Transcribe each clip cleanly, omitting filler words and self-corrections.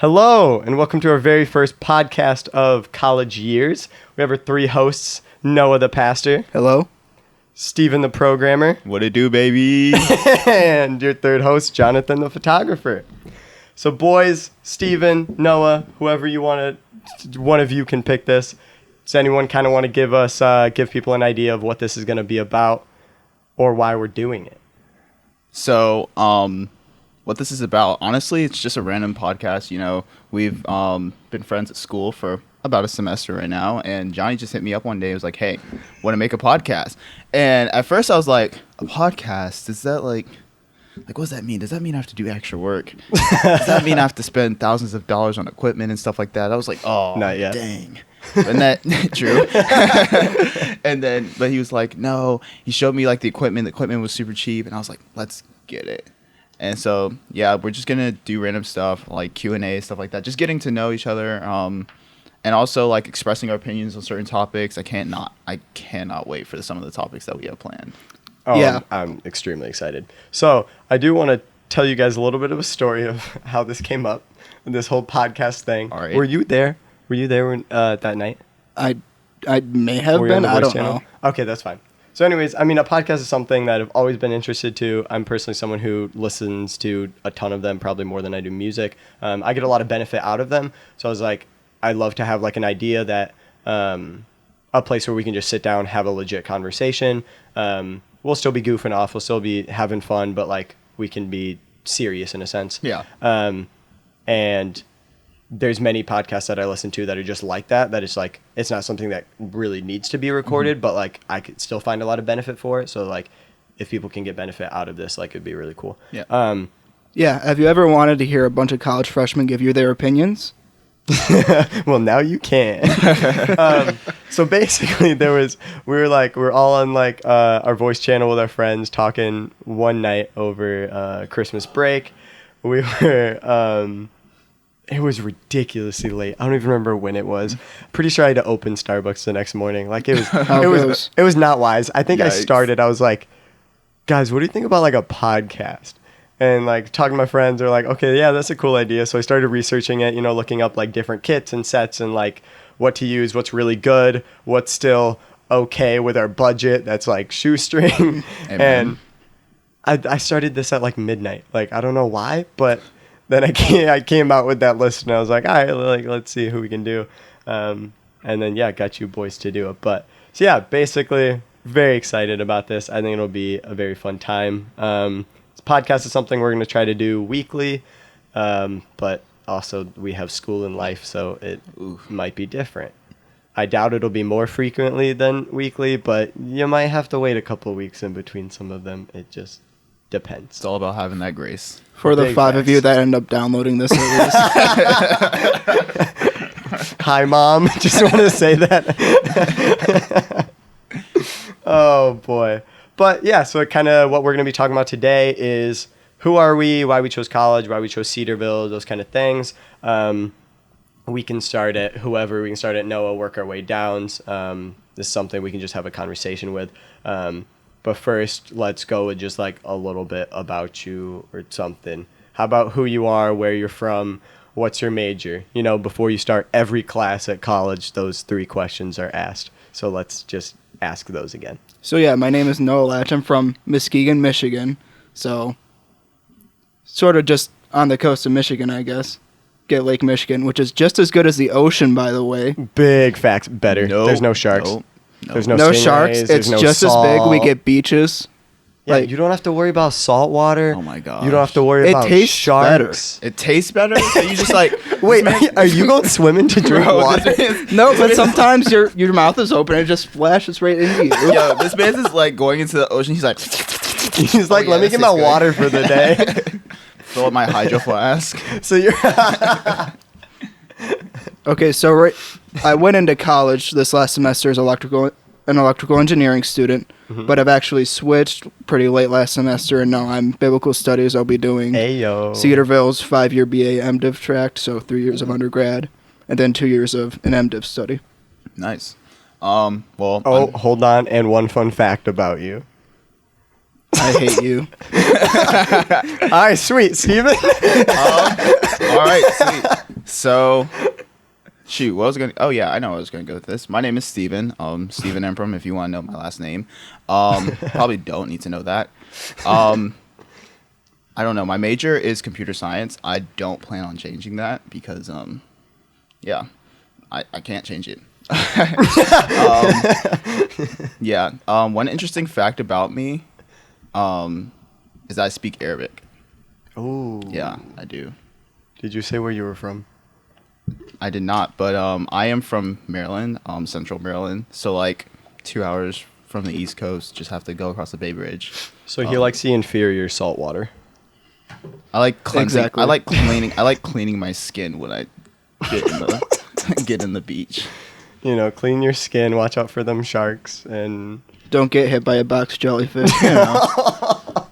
Hello, and welcome to our very first podcast of college years. We have our three hosts, Noah the pastor. Hello. Stephen the programmer. What it do, baby? And your third host, Jonathan the photographer. So boys, Stephen, Noah, whoever you want to, one of you can pick this. Does anyone kind of want to give people an idea of what this is going to be about or why we're doing it? So, what this is about, honestly, it's just a random podcast. You know, we've been friends at school for about a semester right now, and Johnny just hit me up one day. He was like, hey, want to make a podcast? And at first I was like, a podcast? Is that like, what does that mean? Does that mean I have to do extra work? Does that mean I have to spend thousands of dollars on equipment and stuff like that? I was like, oh, not yet. Dang. And that, true. And then, but he was like, no, he showed me like the equipment. The equipment was super cheap, and I was like, let's get it. And so, yeah, we're just going to do random stuff like Q&A, stuff like that. Just getting to know each other. And also like expressing our opinions on certain topics. I cannot wait for some of the topics that we have planned. Oh, yeah. I'm extremely excited. So I do want to tell you guys a little bit of a story of how this came up, this whole podcast thing. All right. Were you there? Were you there when, that night? I may have Were you on been. the I Voice don't channel? know. Okay, that's fine. So anyways, I mean, a podcast is something that I've always been interested to. I'm personally someone who listens to a ton of them, probably more than I do music. I get a lot of benefit out of them. So I was like, I'd love to have like an idea that a place where we can just sit down, have a legit conversation. We'll still be goofing off. We'll still be having fun, but like we can be serious in a sense. Yeah. And there's many podcasts that I listen to that are just like that it's like, it's not something that really needs to be recorded, but like I could still find a lot of benefit for it. So like if people can get benefit out of this, like it'd be really cool. Yeah. Yeah. Have you ever wanted to hear a bunch of college freshmen give you their opinions? Well, now you can. So basically we're all on like our voice channel with our friends talking one night over Christmas break. We were it was ridiculously late. I don't even remember when it was. Pretty sure I had to open Starbucks the next morning. Like it was it was not wise. I think Yikes. I was like, guys, what do you think about like a podcast? And like talking to my friends, they're like, okay, yeah, that's a cool idea. So I started researching it, looking up like different kits and sets and like what to use, what's really good, what's still okay with our budget. That's like shoestring. Amen. And I started this at like midnight. Like, I don't know why, but then I came out with that list and I was like, all right, like, let's see who we can do. And then, yeah, got you boys to do it. But so yeah, basically very excited about this. I think it'll be a very fun time. This podcast is something we're going to try to do weekly, but also we have school and life, so it might be different. I doubt it'll be more frequently than weekly, but you might have to wait a couple of weeks in between some of them. It just depends. It's all about having that grace. For the Big five of facts. you that end up downloading this at least. Hi, Mom. Just want to say that. Oh, boy. But yeah, so kind of what we're going to be talking about today is who are we, why we chose college, why we chose Cedarville, those kind of things. We can start at whoever. We can start at Noah, work our way down. This is something we can just have a conversation with. But first, let's go with just like a little bit about you or something. How about who you are, where you're from, what's your major? Before you start every class at college, those 3 questions are asked. So let's just ask those again. So yeah, my name is Noah Latch. I'm from Muskegon, Michigan. So sort of just on the coast of Michigan, I guess. Get Lake Michigan, which is just as good as the ocean, by the way. Big facts. Better. Nope. There's no sharks. Nope. There's no No stingrays, sharks. there's It's no just salt. as big. We get beaches. Yeah, like- you don't have to worry about salt water. Oh my gosh. You don't have to worry It about tastes sharks. It tastes better? So you just like... Wait, are you going swimming to drink Bro, water? No, but sometimes your mouth is open and it just flashes right into you. Yo, this man's is like going into the ocean. He's like... He's like, yeah, let me this get my is good." water for the day. Fill up my hydro flask. So you're... Okay, so I went into college this last semester as an electrical engineering student, but I've actually switched pretty late last semester, and now I'm biblical studies. I'll be doing Ayo. Cedarville's 5-year BA MDiv track, so 3 years of undergrad, and then 2 years of an MDiv study. Nice. Well... Oh, hold on. And one fun fact about you. I hate you. All right, sweet. Steven? All right, sweet. So, shoot, what was I gonna? Oh yeah, I know I was gonna go with this. My name is Steven. Steven Emprum, if you want to know my last name. Probably don't need to know that. I don't know. My major is computer science. I don't plan on changing that because, yeah, I can't change it. Yeah. One interesting fact about me, is I speak Arabic. Oh. Yeah, I do. Did you say where you were from? I did not, but I am from Maryland, Central Maryland. So like 2 hours from the East Coast, just have to go across the Bay Bridge. So he likes the inferior salt water. I like cleansing. Exactly. I like cleaning. I like cleaning my skin when I get in the beach. You know, clean your skin, watch out for them sharks, and Don't get hit by a box jellyfish. You know.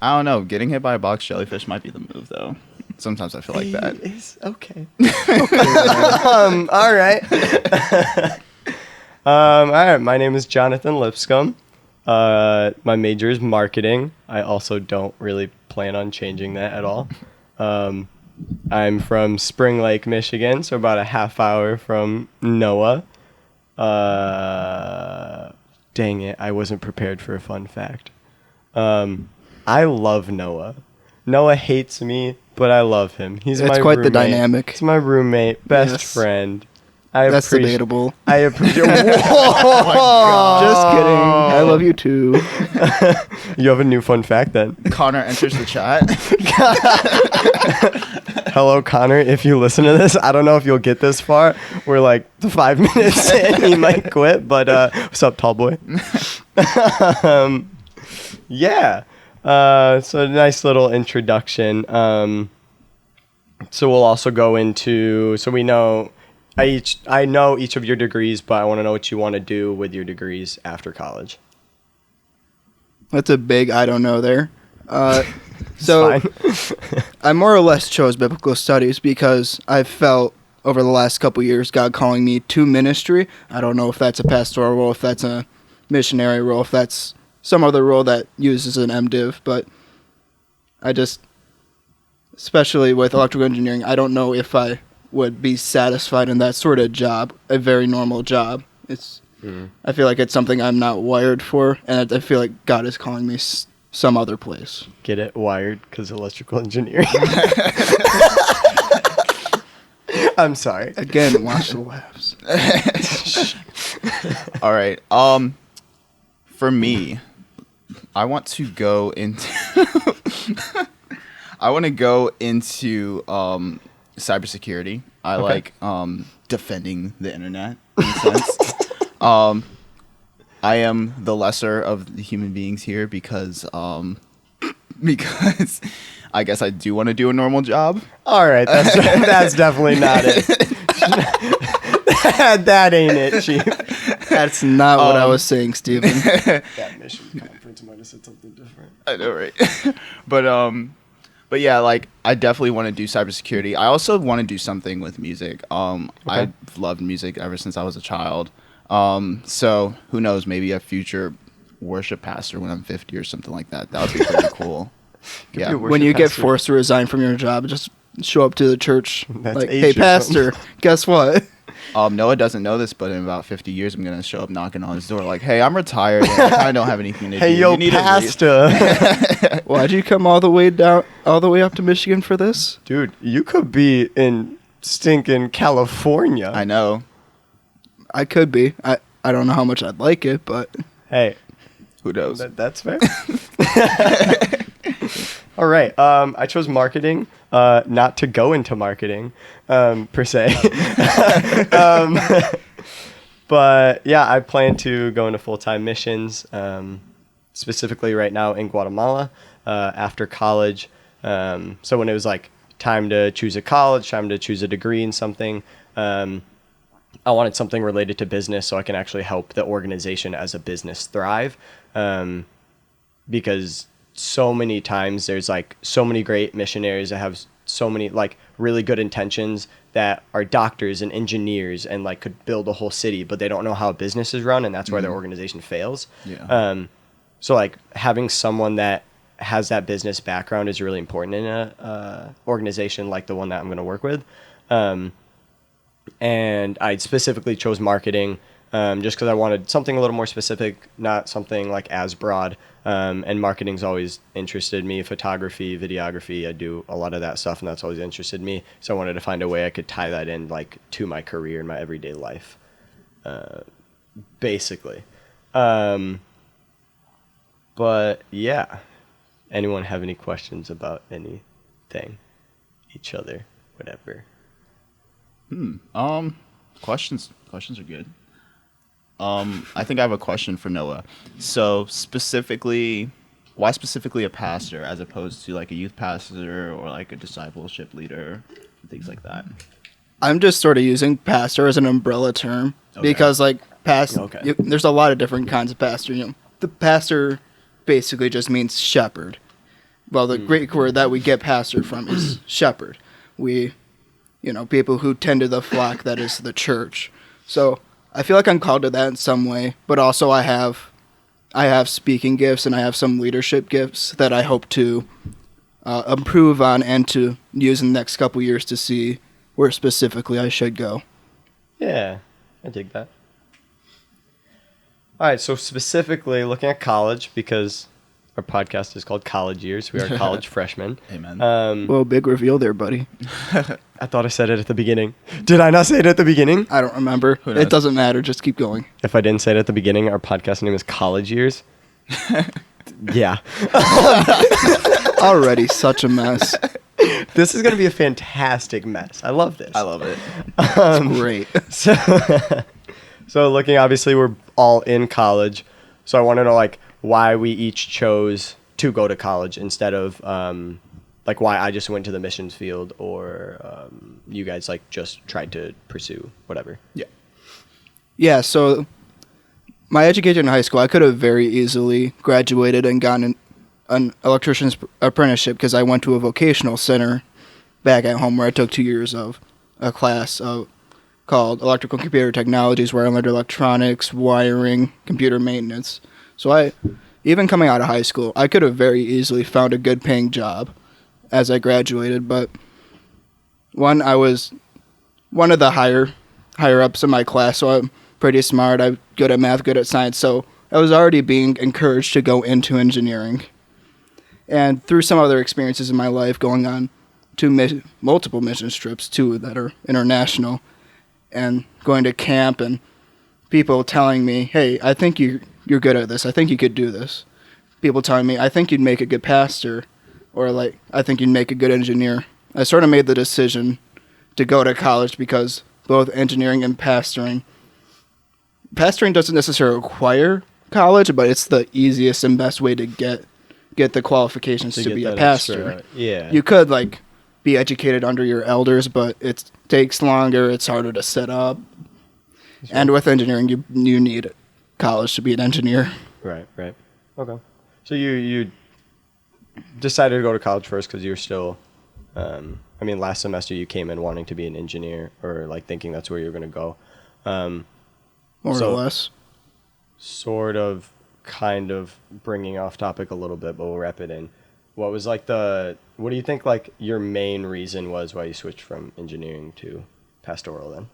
I don't know. Getting hit by a box jellyfish might be the move, though. Sometimes I feel like that. Is okay. All right. All right. My name is Jonathan Lipscomb. My major is marketing. I also don't really plan on changing that at all. I'm from Spring Lake, Michigan, so about a half hour from Noah. Dang it, I wasn't prepared for a fun fact. I love Noah. Noah hates me, but I love him. He's It's my quite the roommate. dynamic. He's my roommate, best Yes. friend. That's debatable. I appreciate. Just kidding. I love you too. You have a new fun fact then. Connor enters the chat. Hello, Connor. If you listen to this, I don't know if you'll get this far. We're like 5 minutes in. He might quit, but what's up, tall boy? Yeah. So a nice little introduction. So we'll also go into. So we know. I know each of your degrees, but I want to know what you want to do with your degrees after college. That's a big I don't know there. So Fine. I more or less chose biblical studies because I felt over the last couple years God calling me to ministry. I don't know if that's a pastoral role, if that's a missionary role, if that's some other role that uses an MDiv, but I just, especially with electrical engineering, I don't know if I would be satisfied in that sort of job, a very normal job. I feel like it's something I'm not wired for, and I feel like God is calling me some other place. Get it? Wired because electrical engineering. I'm sorry. Again, watch the laughs. All right. For me, I want to go into. I want to go into cybersecurity. I like defending the internet in a sense. I am the lesser of the human beings here because I guess I do want to do a normal job. All right, that's definitely not it. That ain't it, Chief. That's not what I was saying, Steven. That mission conference might have said something different. I know, right? But yeah, like I definitely want to do cybersecurity. I also want to do something with music. I've loved music ever since I was a child. So who knows? Maybe a future worship pastor when I'm 50 or something like that. That would be pretty cool. Yeah. When you get forced to resign from your job, just show up to the church That's like, age hey, or pastor, guess what? Noah doesn't know this, but in about 50 years, I'm gonna show up knocking on his door like, "Hey, I'm retired. And I kind of don't have anything to do. Hey, yo, You need a pastor. Why'd you come all the way up to Michigan for this? Dude, you could be in stinking California. I know. I could be. I don't know how much I'd like it, but Hey, Who knows? that's fair. All right. I chose marketing, not to go into marketing, per se. But yeah, I plan to go into full-time missions, specifically right now in Guatemala, after college. So when it was like time to choose a college, time to choose a degree in something, I wanted something related to business so I can actually help the organization as a business thrive. Because so many times there's like so many great missionaries that have so many like really good intentions that are doctors and engineers and like could build a whole city, but they don't know how a business is run, and that's where their organization fails. Yeah. So like having someone that has that business background is really important in a organization like the one that I'm going to work with. and I specifically chose marketing just because I wanted something a little more specific, not something like as broad. And marketing's always interested me. Photography, videography, I do a lot of that stuff, and that's always interested me. So I wanted to find a way I could tie that in like to my career and my everyday life, basically. But yeah, anyone have any questions about anything, each other, whatever? Questions are good. I think I have a question for Noah. So why specifically a pastor as opposed to like a youth pastor or like a discipleship leader, things like that? I'm just sort of using pastor as an umbrella term because like there's a lot of different kinds of pastor. The pastor basically just means shepherd. Well, the Greek word that we get pastor from is shepherd. We, people who tend to the flock that is the church. So I feel like I'm called to that in some way, but also I have speaking gifts and I have some leadership gifts that I hope to improve on and to use in the next couple years to see where specifically I should go. Yeah, I dig that. All right, so specifically looking at college, because our podcast is called College Years. We are college freshmen. Amen. Well, big reveal there, buddy. I thought I said it at the beginning. Did I not say it at the beginning? I don't remember. It doesn't matter. Just keep going. If I didn't say it at the beginning, our podcast name is College Years. Yeah. Already such a mess. This is going to be a fantastic mess. I love this. I love it. It's great. So looking, obviously, we're all in college. So I want to know, like, why we each chose to go to college instead of, like, why I just went to the missions field or you guys, like, just tried to pursue whatever. Yeah. Yeah, so my education in high school, I could have very easily graduated and gotten an electrician's apprenticeship because I went to a vocational center back at home where I took 2 years of a class called Electrical Computer Technologies, where I learned electronics, wiring, computer maintenance. So even coming out of high school, I could have very easily found a good paying job as I graduated, but I was one of the higher ups in my class, so I'm pretty smart. I'm good at math, good at science, so I was already being encouraged to go into engineering. And through some other experiences in my life, going on to multiple mission trips, 2 that are international, and going to camp and people telling me, hey, I think you're good at this. I think you could do this. People telling me, I think you'd make a good pastor, or like, I think you'd make a good engineer. I sort of made the decision to go to college because both engineering and pastoring doesn't necessarily require college, but it's the easiest and best way to get the qualifications to be a pastor. Extra, yeah. You could like be educated under your elders, but it takes longer. It's harder to set up. Sure. And with engineering, you need college to be an engineer. Right. Okay. So you decided to go to college first because you're still, last semester you came in wanting to be an engineer or like thinking that's where you're going to go. More or less. Sort of, kind of bringing off topic a little bit, but we'll wrap it in. What was like what do you think like your main reason was why you switched from engineering to pastoral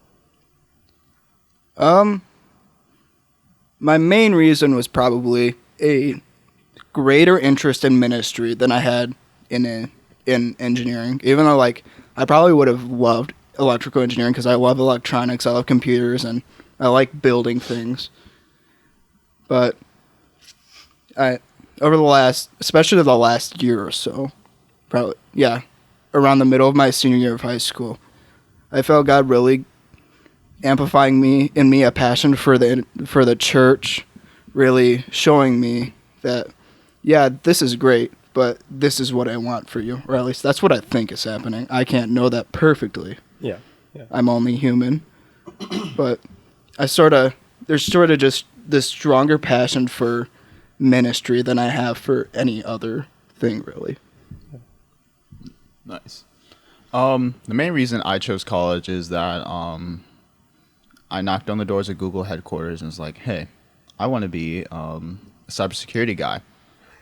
then? My main reason was probably a greater interest in ministry than I had in engineering. Even though like I probably would have loved electrical engineering because I love electronics, I love computers, and I like building things. But especially the last year or so, around the middle of my senior year of high school, I felt God really amplifying in me a passion for the church, really showing me that, yeah, this is great, but this is what I want for you, or at least that's what I think is happening. I can't know that perfectly. Yeah. I'm only human, but there's sort of just this stronger passion for ministry than I have for any other thing, really. Nice. The main reason I chose college is that I knocked on the doors of Google headquarters and was like, hey, I want to be a cybersecurity guy.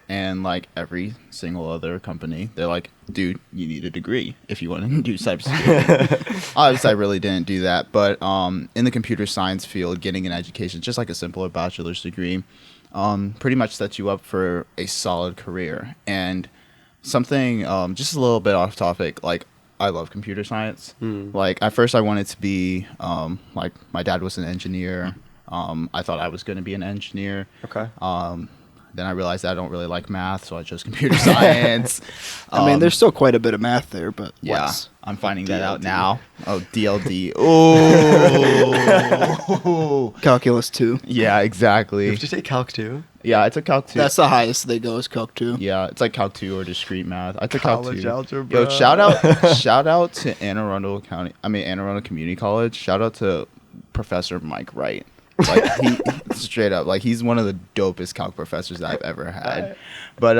And like every single other company, they're like, dude, you need a degree if you want to do cybersecurity. Obviously, I really didn't do that. But in the computer science field, getting an education, just like a simpler bachelor's degree, pretty much sets you up for a solid career. And something, just a little bit off topic, like I love computer science. Like at first I wanted to be, like my dad was an engineer. I thought I was going to be an engineer. Okay. Then I realized I don't really like math, so I chose computer science. I mean, there's still quite a bit of math there, but yeah, what's I'm finding that out now. Oh, DLD. Oh, Calculus 2? yeah, exactly. Did you say Calc 2? Yeah, I took Calc 2. That's the highest they go is Calc 2. Yeah, it's like Calc 2 or discrete math. I took Calc 2. College algebra. Yo, shout out to Anne Arundel Community College. Shout out to Professor Mike Wright. Like he straight up, like he's one of the dopest calc professors that I've ever had. But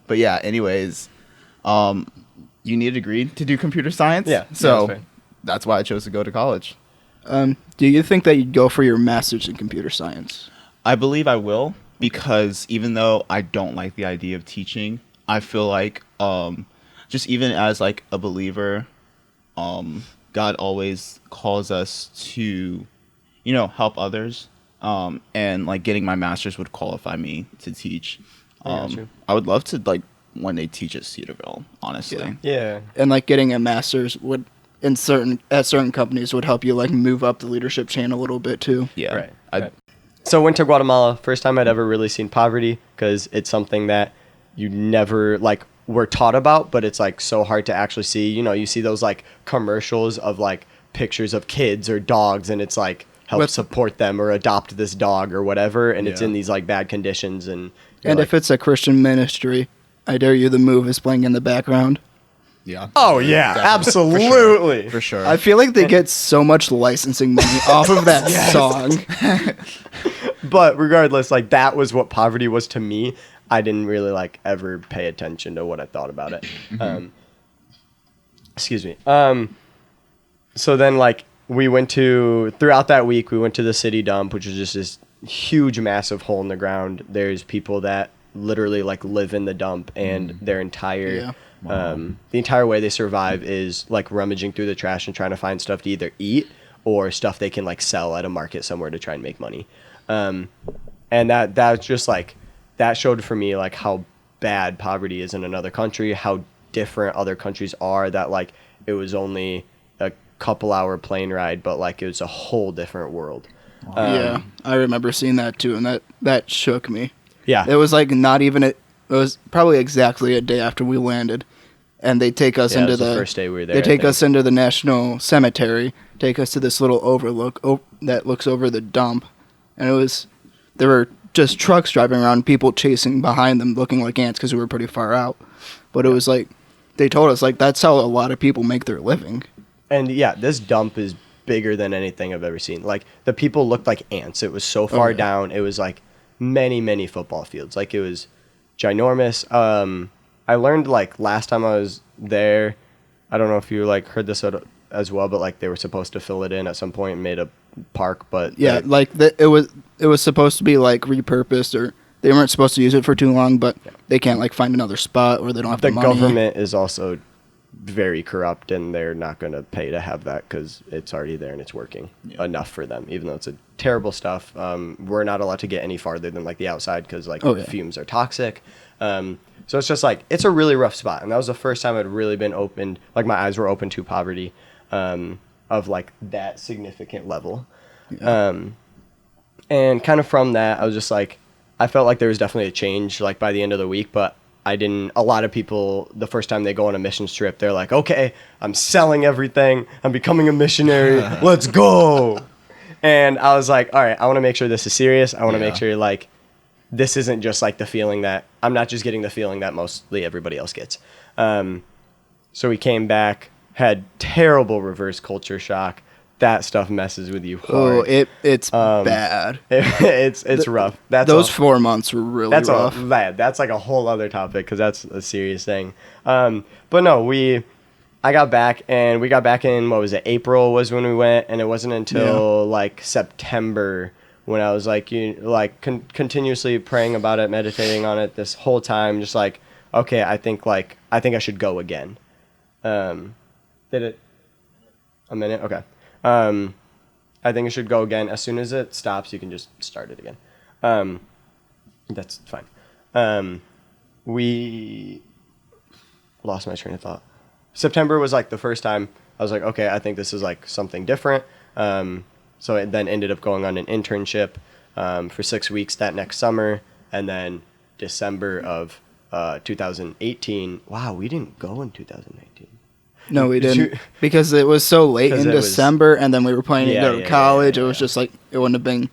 yeah, anyways, you need a degree to do computer science. Yeah. So that's why I chose to go to college. Do you think that you'd go for your master's in computer science? I believe I will, because even though I don't like the idea of teaching, I feel like just even as like a believer, God always calls us to, you know, help others. And like getting my master's would qualify me to teach. I would love to like one day teach at Cedarville, honestly. Yeah. And like getting a master's would at certain companies would help you like move up the leadership chain a little bit too. Yeah. Right. So went to Guatemala, first time I'd ever really seen poverty, because it's something that you never like were taught about, but it's like so hard to actually see. You know, you see those like commercials of like pictures of kids or dogs, and it's like help support them or adopt this dog or whatever, and it's in these like bad conditions. And like, if it's a Christian ministry, I dare you, the move is playing in the background. Yeah. Oh yeah, absolutely. For sure. I feel like they get so much licensing money off of that song. But regardless, like that was what poverty was to me. I didn't really like ever pay attention to what I thought about it. Excuse me. So then like throughout that week, we went to the city dump, which was just this huge, massive hole in the ground. There's people that literally like live in the dump, and their entire the entire way they survive is like rummaging through the trash and trying to find stuff to either eat or stuff they can like sell at a market somewhere to try and make money. And that's just like, that showed for me like how bad poverty is in another country, how different other countries are, that like it was only a couple hour plane ride, but like it was a whole different world. Yeah, I remember seeing that too, and that shook me. Yeah. It was like not even it was probably exactly a day after we landed, and they take us into the first day we were there. They take us into the national cemetery, take us to this little overlook that looks over the dump, and there were just trucks driving around, people chasing behind them, looking like ants because we were pretty far out. But it was like they told us like that's how a lot of people make their living. And yeah, this dump is bigger than anything I've ever seen. Like the people looked like ants. It was so far down. It was like many football fields. Like it was ginormous. I learned like last time I was there, I don't know if you like heard this as well, but like they were supposed to fill it in at some point and made a park, but it was supposed to be like repurposed, or they weren't supposed to use it for too long, but they can't like find another spot, or they don't have the money. The government is also very corrupt, and they're not going to pay to have that because it's already there and it's working enough for them, even though it's a terrible stuff. We're not allowed to get any farther than like the outside because like fumes are toxic. So it's just like, it's a really rough spot. And that was the first time I'd really been opened, like my eyes were open to poverty of like that significant level. And kind of from that, I was just like, I felt like there was definitely a change like by the end of the week, but a lot of people, the first time they go on a mission trip, they're like, okay, I'm selling everything. I'm becoming a missionary. Let's go. And I was like, all right, I want to make sure this is serious. I want to make sure like, this isn't just like the feeling that I'm not just getting the feeling that mostly everybody else gets. So we came back, had terrible reverse culture shock. That stuff messes with you hard. Oh, it's bad. It's rough. Those 4 months were really rough. That's like a whole other topic because that's a serious thing. But no, I got back, and we got back in, what was it, April was when we went, and it wasn't until like September when I was like continuously praying about it, meditating on it this whole time, just like, okay, I think I should go again. Did it a minute? Okay. I think I should go again. As soon as it stops, you can just start it again. That's fine. We lost my train of thought. September was like the first time I was like, okay, I think this is like something different. So it then ended up going on an internship for 6 weeks that next summer. And then December of 2018. Wow, we didn't go in 2019. No, we didn't. Because it was so late in December, and then we were planning to go to college. It was just like, it wouldn't have been...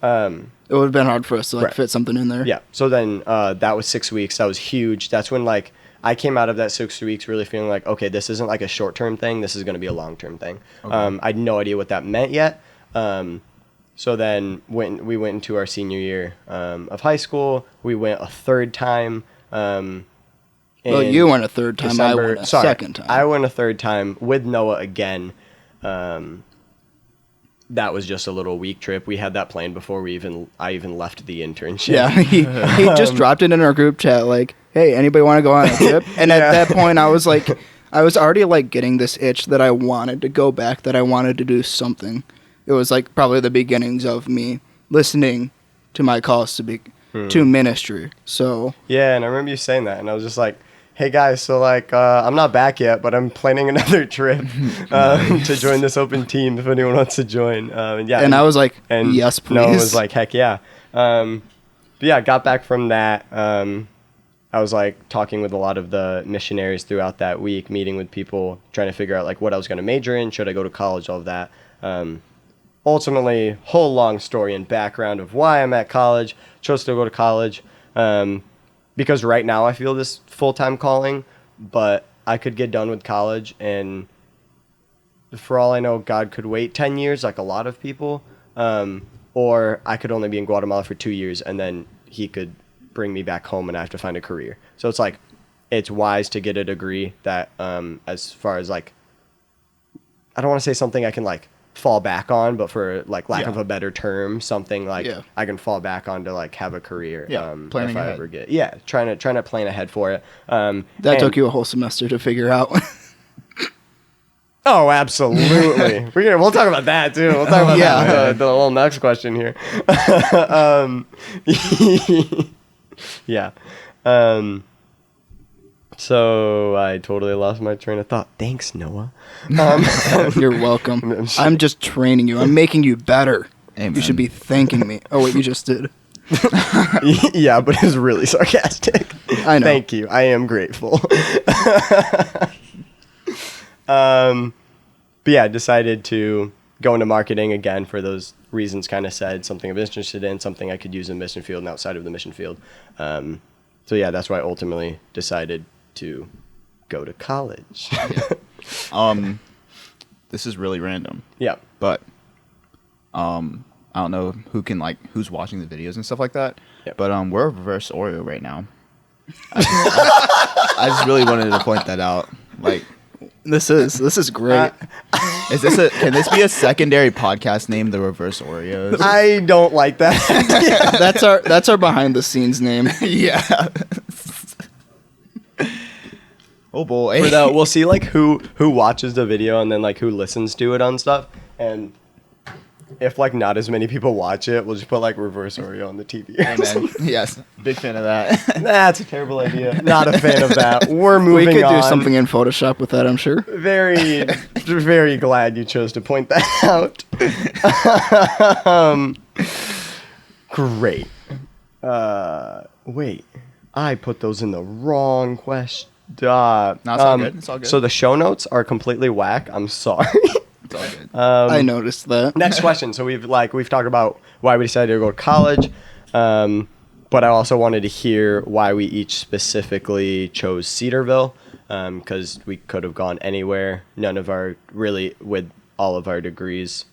it would have been hard for us to like fit something in there. Yeah. So then that was 6 weeks. That was huge. That's when like I came out of that 6 weeks really feeling like, okay, this isn't like a short-term thing. This is going to be a long-term thing. Okay. I had no idea what that meant yet. So then we went into our senior year of high school. We went a third time. Well, you went a third time. December, I went a second time. I went a third time with Noah again. That was just a little week trip. We had that planned before I even left the internship. Yeah, he just dropped it in our group chat like, hey, anybody want to go on a trip? And at that point, I was like, I was already like getting this itch that I wanted to go back, that I wanted to do something. It was like probably the beginnings of me listening to my calls to ministry. So yeah, and I remember you saying that, and I was just like, hey guys, so like I'm not back yet, but I'm planning another trip to join this open team if anyone wants to join. And I was like, yes, please. Noah was like, heck yeah. But yeah, got back from that. I was like talking with a lot of the missionaries throughout that week, meeting with people, trying to figure out like what I was going to major in, should I go to college, all of that. Ultimately, whole long story and background of why I'm at college, chose to go to college. Because right now I feel this full-time calling, but I could get done with college, and for all I know, God could wait 10 years like a lot of people, or I could only be in Guatemala for 2 years, and then he could bring me back home and I have to find a career. So it's like, it's wise to get a degree that as far as like, I don't want to say something I can like fall back on, but for like lack of a better term, something like I can fall back on to like have a career. Planning if I ahead. ever get trying to plan ahead for it. That took you a whole semester to figure out. Oh, absolutely. We'll talk about that too. We'll talk about that, the little next question here. Yeah. So I totally lost my train of thought. Thanks, Noah. You're welcome. I'm just training you. I'm making you better. Amen. You should be thanking me. Oh, wait, you just did. Yeah, but it was really sarcastic. I know. Thank you. I am grateful. But yeah, decided to go into marketing again for those reasons kind of said, something I'm interested in, something I could use in the mission field and outside of the mission field. So yeah, that's why I ultimately decided to go to college. This is really random. Yeah. But I don't know who's watching the videos and stuff like that. Yep. But we're reverse Oreo right now. I just really wanted to point that out. Like, This is great. can this be a secondary podcast name, the Reverse Oreos? I don't like that. That's our behind the scenes name. Yeah. Oh boy. We'll see like who watches the video and then like who listens to it on stuff, and if like not as many people watch it, we'll just put like Reverse Oreo on the TV. Amen. Yes, big fan of that. That's a terrible idea. Not a fan of that. We're moving on. We could do something in Photoshop with that, I'm sure. Very, very glad you chose to point that out. Great. Wait, I put those in the wrong question. No, it's all good. It's all good. So the show notes are completely whack. I'm sorry. It's all good. I noticed that. Next question. So we've talked about why we decided to go to college, but I also wanted to hear why we each specifically chose Cedarville, because we could have gone anywhere. None of our with all of our degrees,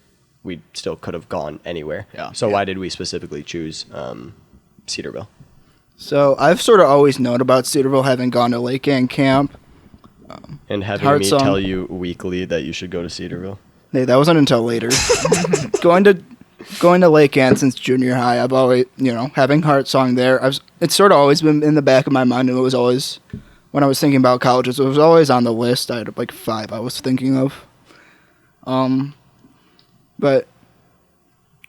we still could have gone anywhere. Yeah. So why did we specifically choose Cedarville? So I've sort of always known about Cedarville, having gone to Lake Ann Camp. And having me tell you weekly that you should go to Cedarville. Hey, that wasn't until later. going to going to Lake Ann since junior high. I've always, having Heart Song there. It's sort of always been in the back of my mind, and it was always, when I was thinking about colleges, it was always on the list. I had like 5 I was thinking of. But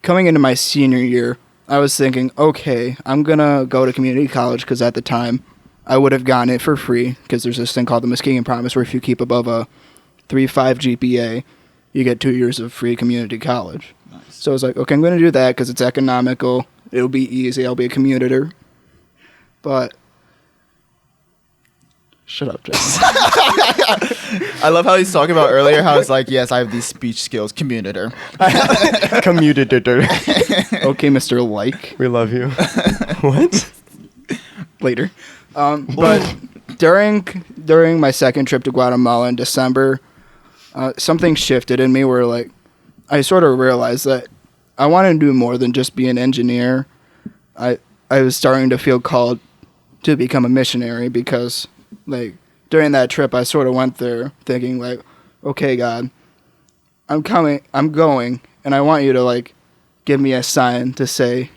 coming into my senior year, I was thinking, okay, I'm going to go to community college because at the time I would have gotten it for free because there's this thing called the Muskegon Promise where if you keep above a 3.5 GPA, you get 2 years of free community college. Nice. So I was like, okay, I'm going to do that because it's economical. It'll be easy. I'll be a commuter. But shut up, John. I love how he's talking about earlier how it's like, yes, I have these speech skills. Commuter. Commutator. Okay, Mr. Like. We love you. What? Later. But during my second trip to Guatemala in December, something shifted in me where like I sort of realized that I wanted to do more than just be an engineer. I was starting to feel called to become a missionary because like during that trip I sort of went there thinking like, okay, God, I'm going, and I want you to like give me a sign to say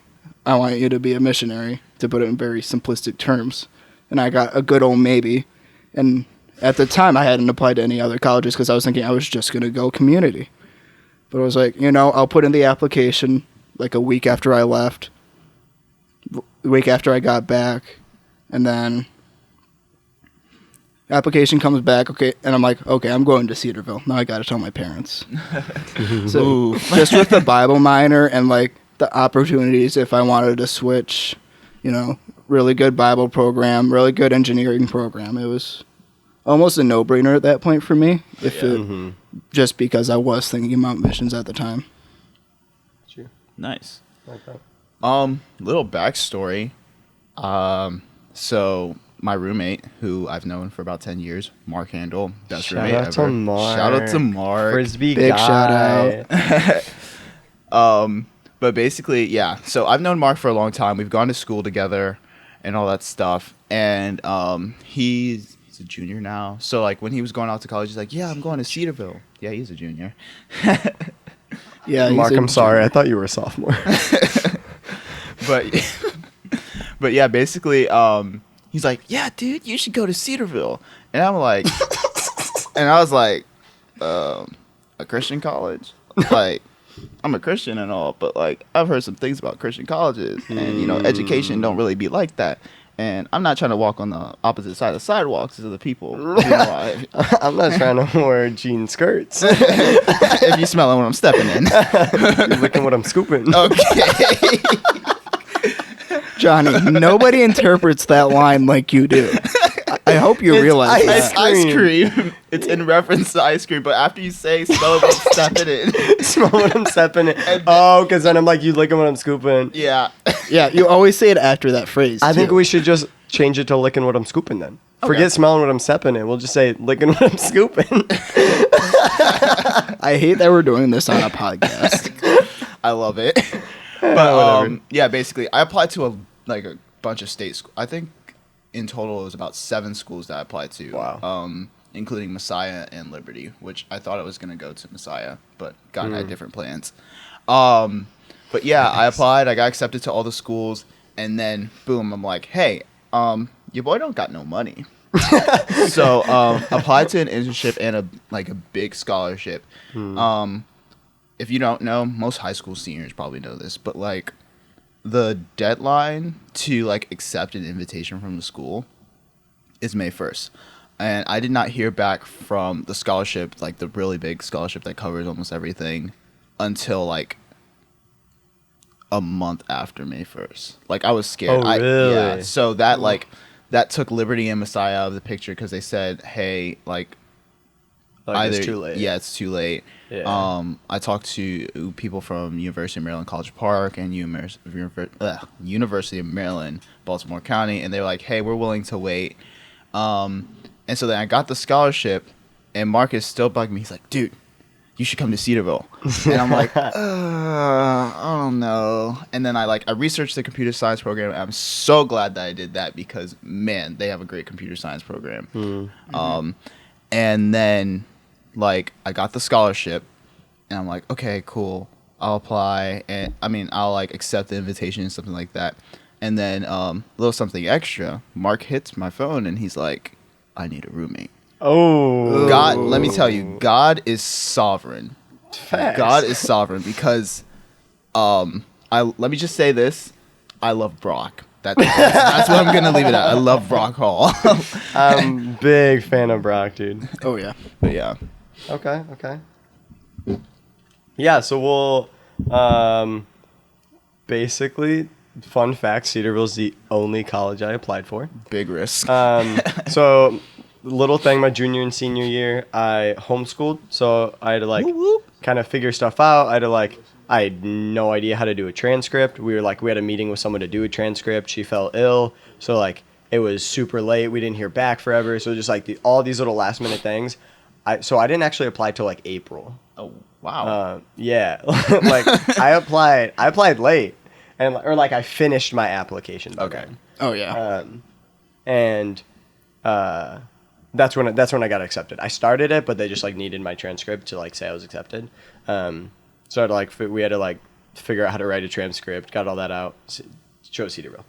I want you to be a missionary, to put it in very simplistic terms. And I got a good old maybe. And at the time, I hadn't applied to any other colleges because I was thinking I was just going to go community. But I was like, I'll put in the application like a week after I left, a week after I got back. And then application comes back, okay, and I'm like, okay, I'm going to Cedarville. Now I got to tell my parents. So just with the Bible minor and like the opportunities if I wanted to switch, really good Bible program, really good engineering program. It was almost a no-brainer at that point for me, just because I was thinking about missions at the time. Sure. Nice. Okay. Little backstory. So my roommate, who I've known for about 10 years, Mark Handel, best roommate ever. Shout out to Mark. Frisbee Big guy. shout out. But basically, yeah. So I've known Mark for a long time. We've gone to school together and all that stuff. And he's a junior now. So like when he was going out to college, he's like, yeah, I'm going to Cedarville. Yeah, he's a junior. Yeah, Mark, I'm sorry. I thought you were a sophomore. But yeah, basically, he's like, yeah, dude, you should go to Cedarville. And I'm like, and I was like, a Christian college? Like, I'm a Christian and all, but like, I've heard some things about Christian colleges, and education don't really be like that. And I'm not trying to walk on the opposite side of the sidewalks as other people. I'm not trying to wear jean skirts. If you smell it when I'm stepping in. You're looking what I'm scooping. Okay. Johnny, nobody interprets that line like you do. I hope you realize that. Ice cream. It's in reference to ice cream, but after you say smell it when I'm stepping in. Smell what I'm stepping in. Because then I'm like, you licking what I'm scooping. Yeah. Yeah, you always say it after that phrase. I think too. we should just change it to licking what I'm scooping then. Forget smelling what I'm stepping in. We'll just say licking what I'm scooping. I hate that we're doing this on a podcast. I love it. But yeah, basically, I applied to a bunch of state schools. I think in total it was about 7 schools that I applied to. Wow. Including Messiah and Liberty, which I thought I was going to go to Messiah, but God had different plans. But yeah, I applied. I got accepted to all the schools, and then boom, I'm like, hey, your boy don't got no money. So applied to an internship and a big scholarship. If you don't know, most high school seniors probably know this, but like the deadline to like accept an invitation from the school is May 1st. And I did not hear back from the scholarship, like the really big scholarship that covers almost everything, until like a month after May 1st. Like I was scared. Oh, really? Yeah. So that that took Liberty and Messiah out of the picture because they said, hey, like it's too late. Yeah, it's too late. Yeah. I talked to people from University of Maryland College Park and University of Maryland, Baltimore County, and they were like, hey, we're willing to wait. And so then I got the scholarship, and Marcus still bugged me. He's like, dude, you should come to Cedarville. And I'm like, I don't know. And then I researched the computer science program. And I'm so glad that I did that because, man, they have a great computer science program. And then, I got the scholarship, and I'm like, okay, cool. I'll apply, and I'll like accept the invitation, something like that. And then a little something extra. Mark hits my phone, and he's like, "I need a roommate." Oh, God, let me tell you, God is sovereign. Facts. God is sovereign because, let me just say this: I love Brock. That's what I'm gonna leave it at. I love Brock Hall. I'm big fan of Brock, dude. Oh yeah. But yeah, Okay. Yeah, so we'll basically, fun fact: Cedarville's the only college I applied for. big risk. So little thing, my junior and senior year, I homeschooled, so I had to like kind of figure stuff out. I had no idea how to do a transcript. We had a meeting with someone to do a transcript. She fell ill, so like it was super late. We didn't hear back forever. So just like all these little last minute things. So I didn't actually apply till like April. Oh wow. Yeah, like I applied late, or like I finished my application by Okay. then. Oh yeah. And that's when I got accepted. I started it, but they just like needed my transcript to like say I was accepted. So we had to like figure out how to write a transcript, got all that out, chose Cedarville.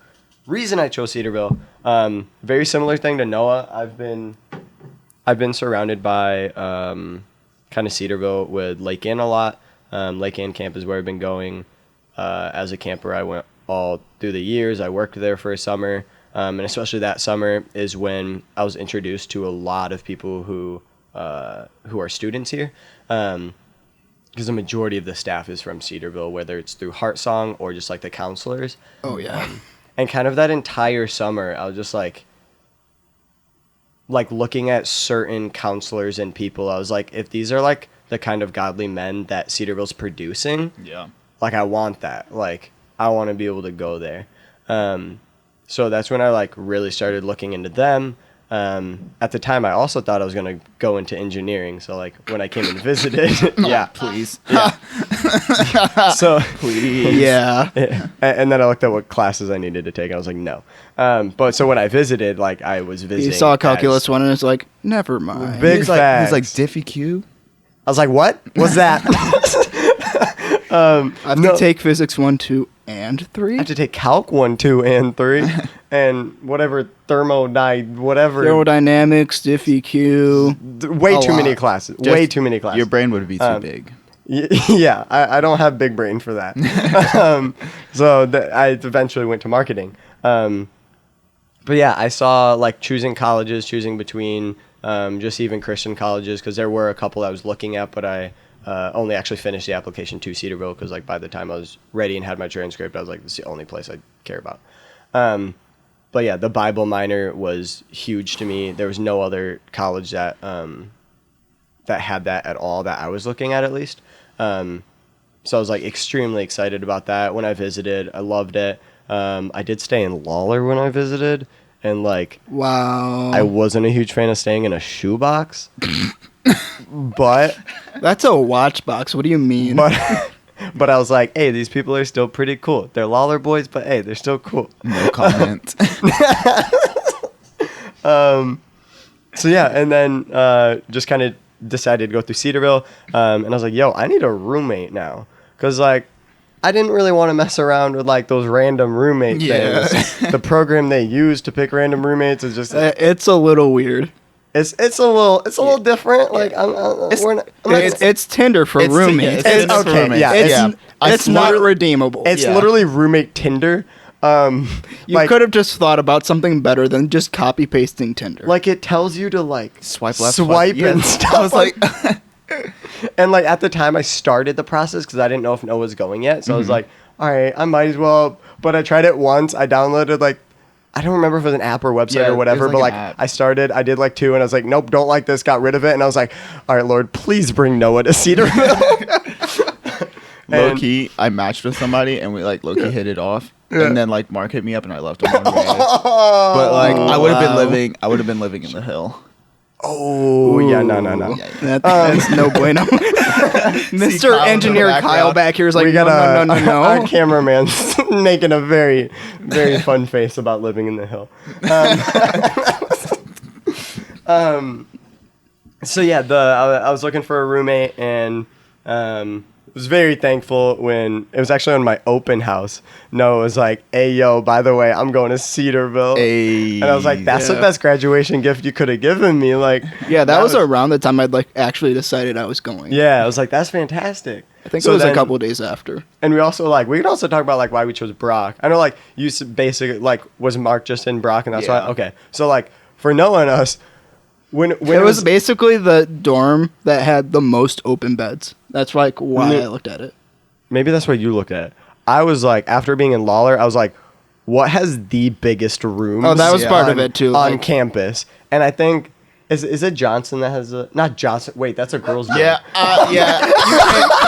Reason I chose Cedarville, very similar thing to Noah. I've been surrounded by kind of Cedarville with Lake Ann a lot. Lake Ann camp is where I've been going as a camper. I went all through the years. I worked there for a summer, and especially that summer is when I was introduced to a lot of people who are students here. Because the majority of the staff is from Cedarville, whether it's through Heart Song or just like the counselors. Oh yeah. And kind of that entire summer, I was just like looking at certain counselors and people. I was like, if these are like the kind of godly men that Cedarville's producing, Yeah. like I want that. Like I want to be able to go there. So that's when I like really started looking into them. At the time, I also thought I was going to go into engineering. So like when I came and visited, yeah, Please. yeah. So Please. Yeah. and then I looked at what classes I needed to take. And I was like, no. But so when I visited, like I was visiting. He saw calculus as- one and it's like, never mind. Big He's facts. like Diffie Q. I was like, what was that? I have to take physics 1, 2, and 3. I have to take Calc 1, 2, and 3, and whatever Thermodynamics, Diffie Q. Way A too many lot. classes. Just- Way too many classes. Your brain would be too big. Yeah, I don't have big brain for that. I eventually went to marketing. But yeah, I saw like choosing colleges, choosing between just even Christian colleges, because there were a couple I was looking at, but I only actually finished the application to Cedarville because like by the time I was ready and had my transcript, I was like, this is the only place I care about. But yeah, the Bible minor was huge to me. There was no other college that had that at all that I was looking at least. So I was like extremely excited about that. When I visited, I loved it. I did stay in Lawler when I visited, and like Wow. I wasn't a huge fan of staying in a shoebox. but That's a watch box. What do you mean? but I was like, hey, these people are still pretty cool. They're Lawler boys, but hey, they're still cool. No comment. So yeah, and then just kind of decided to go through Cedarville, and I was like, yo, I need a roommate now, because like I didn't really want to mess around with like those random roommate things. The program they use to pick random roommates is just It's a little weird. it's a little different. Like It's Tinder for It's- roommates. yeah, it's okay, roommates. yeah, It's not literally- redeemable. it's Yeah. literally roommate Tinder. You like, could have just thought about something better than just copy pasting Tinder. like it tells you to like Swipe left, swipe yeah. and stuff. I was like, and like at the time I started the process because I didn't know if Noah was going yet, so I was like, all right, I might as well. But I tried it once. I downloaded like, I don't remember if it was an app or website Yeah, or it whatever, was but like like an app. I did like 2, and I was like, nope, don't like this, got rid of it, and I was like, all right, Lord, please bring Noah to Cedarville. low key, I matched with somebody and we like low key hit it off. And then like Mark hit me up and I left him on red. But like I would have been living in the hill. Oh yeah, no. That's no bueno. Mr. Kyle in the Engineer Kyle background. back here is like, We got no. our cameraman's making a very, very fun face about living in the hill. So yeah, I was looking for a roommate, and was very thankful when it was actually on my open house. Noah was like, "Hey, yo, by the way, I'm going to Cedarville." Hey. And I was like, "That's the best graduation gift you could have given me." Like, Yeah, that was around the time I'd like actually decided I was going. yeah, I was like, "That's fantastic." I think So it was then- a couple of days after. And we also like we can also talk about like why we chose Brock. I know like you basically like was Mark just in Brock and that's Yeah. why. Okay, so like for Noah and us, when It was basically the dorm that had the most open beds. That's like why I looked at it. maybe that's what you looked at. I was like after being in Lawler, I was like, what has the biggest rooms? Oh, that was Yeah. part of it too. on Like, campus, and I think. Is it Johnson that has a... Not Johnson. Wait, that's a girl's dorm. Yeah, yeah.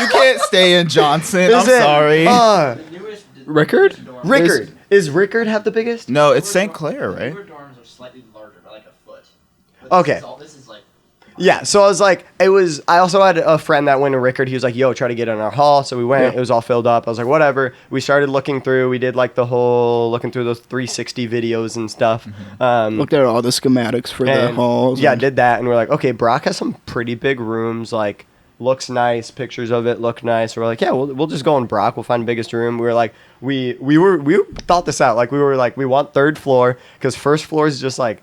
You can't stay in Johnson. Is I'm it? sorry. Rickard? Rickard. Is Rickard have the biggest? No, it's St. Clair, right? Newer dorms are slightly larger, by like a foot. But Okay. This is like Yeah, so I was like, I also had a friend that went to Rickard. He was like, yo, try to get in our hall. So we went. Yeah. It was all filled up. I was like, whatever. We started looking through. We did like the whole, looking through those 360 videos and stuff. Looked at all the schematics for the and- halls. Yeah, and- did that. And we're like, okay, Brock has some pretty big rooms. Like, looks nice. Pictures of it look nice. We're like, yeah, we'll just go in Brock. We'll find the biggest room. We were like, we thought this out. Like, we were like, we want third floor because first floor is just like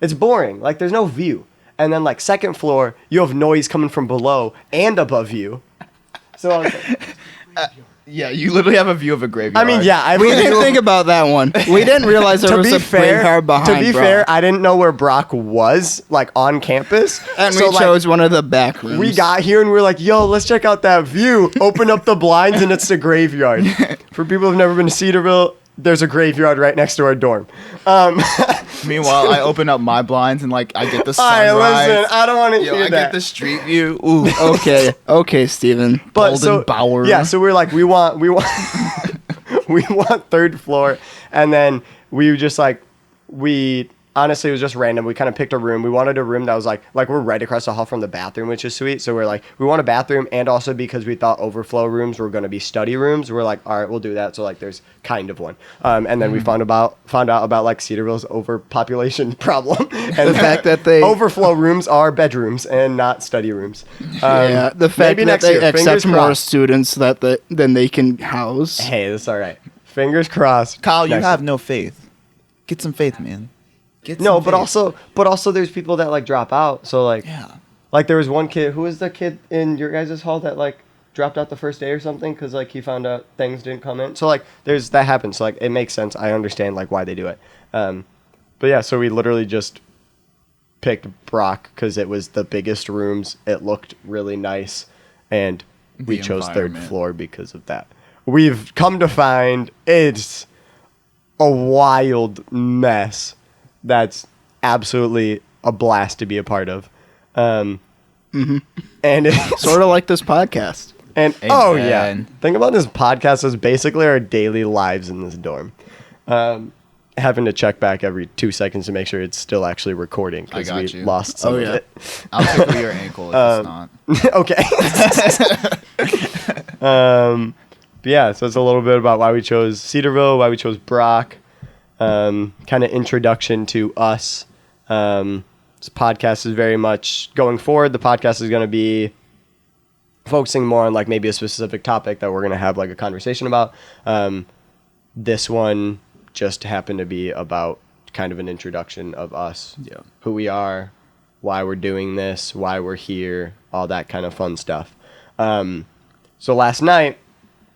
it's boring. Like, there's no view. And then like second floor, you have noise coming from below and above you. So I was like, Yeah, you literally have a view of a graveyard. I mean, yeah, We didn't think about that one. We didn't realize there to was be a fair, graveyard behind to be Brock. fair, I didn't know where Brock was like on campus, And so, we like, chose one of the back rooms. We got here and we were like, yo, let's check out that view. Open up the blinds and it's the graveyard. For people who've never been to Cedarville, there's a graveyard right next to our dorm. Meanwhile, I open up my blinds and like I get the All right, sunrise. listen, I don't want to Yo, hear I that. get the street view. Ooh. Okay, Steven. But Golden Bower. Yeah, so we're like, we want, we want third floor, and then we just like, honestly, it was just random. We kind of picked a room. We wanted a room that was like we're right across the hall from the bathroom, which is sweet. So we're like, we want a bathroom, and also because we thought overflow rooms were going to be study rooms, we're like, all right, we'll do that. So like, there's kind of one. And then we found out about like Cedarville's overpopulation problem, and The fact that they- overflow rooms are bedrooms and not study rooms. Yeah, the fact maybe that next they year. Fingers accept more crossed. students than they can house. Hey, that's all right. Fingers crossed. Kyle, you Next have year. no faith. Get some faith, man. Get No, some but faith. also there's people that like drop out. So like, Yeah. like there was one kid. Who was the kid in your guys' hall that like dropped out the first day or something because like he found out things didn't come in. So like there's that happens. So like it makes sense. I understand like why they do it. But yeah, so we literally just picked Brock because it was the biggest rooms. It looked really nice, and we The chose third environment. floor because of that. We've come to find it's a wild mess that's absolutely a blast to be a part of. And it's Sort of like this podcast. and oh yeah, Amen. think about this podcast as basically our daily lives in this dorm. Having to check back every 2 seconds to make sure it's still actually recording I because got we you. lost some Oh, of yeah. it. I'll tickle your ankle if it's not. Okay. But yeah, so it's a little bit about why we chose Cedarville, why we chose Brock, kind of introduction to us. This podcast is very much going forward. The podcast is going to be focusing more on like maybe a specific topic that we're going to have like a conversation about. This one just happened to be about kind of an introduction of us, Yeah. who we are, why we're doing this, why we're here, all that kind of fun stuff. So last night,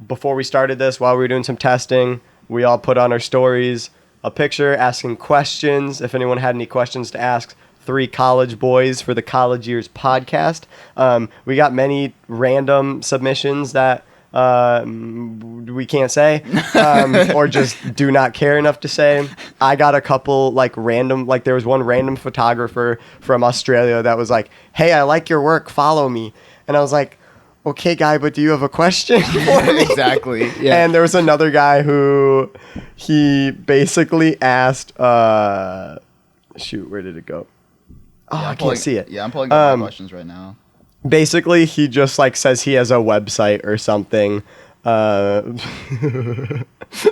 before we started this, while we were doing some testing, we all put on our stories a picture asking questions. If anyone had any questions to ask, 3 college boys for the College Years podcast. We got many random submissions that we can't say or just do not care enough to say. I got a couple like random, like there was one random photographer from Australia that was like, hey, I like your work, follow me. And I was like, okay, guy, but do you have a question for me? Exactly. Yeah. And there was another guy who he basically asked, shoot, where did it go? Oh, Yeah, I I'm can't see it. Yeah, I'm pulling up my questions right now. Basically, he just like says he has a website or something.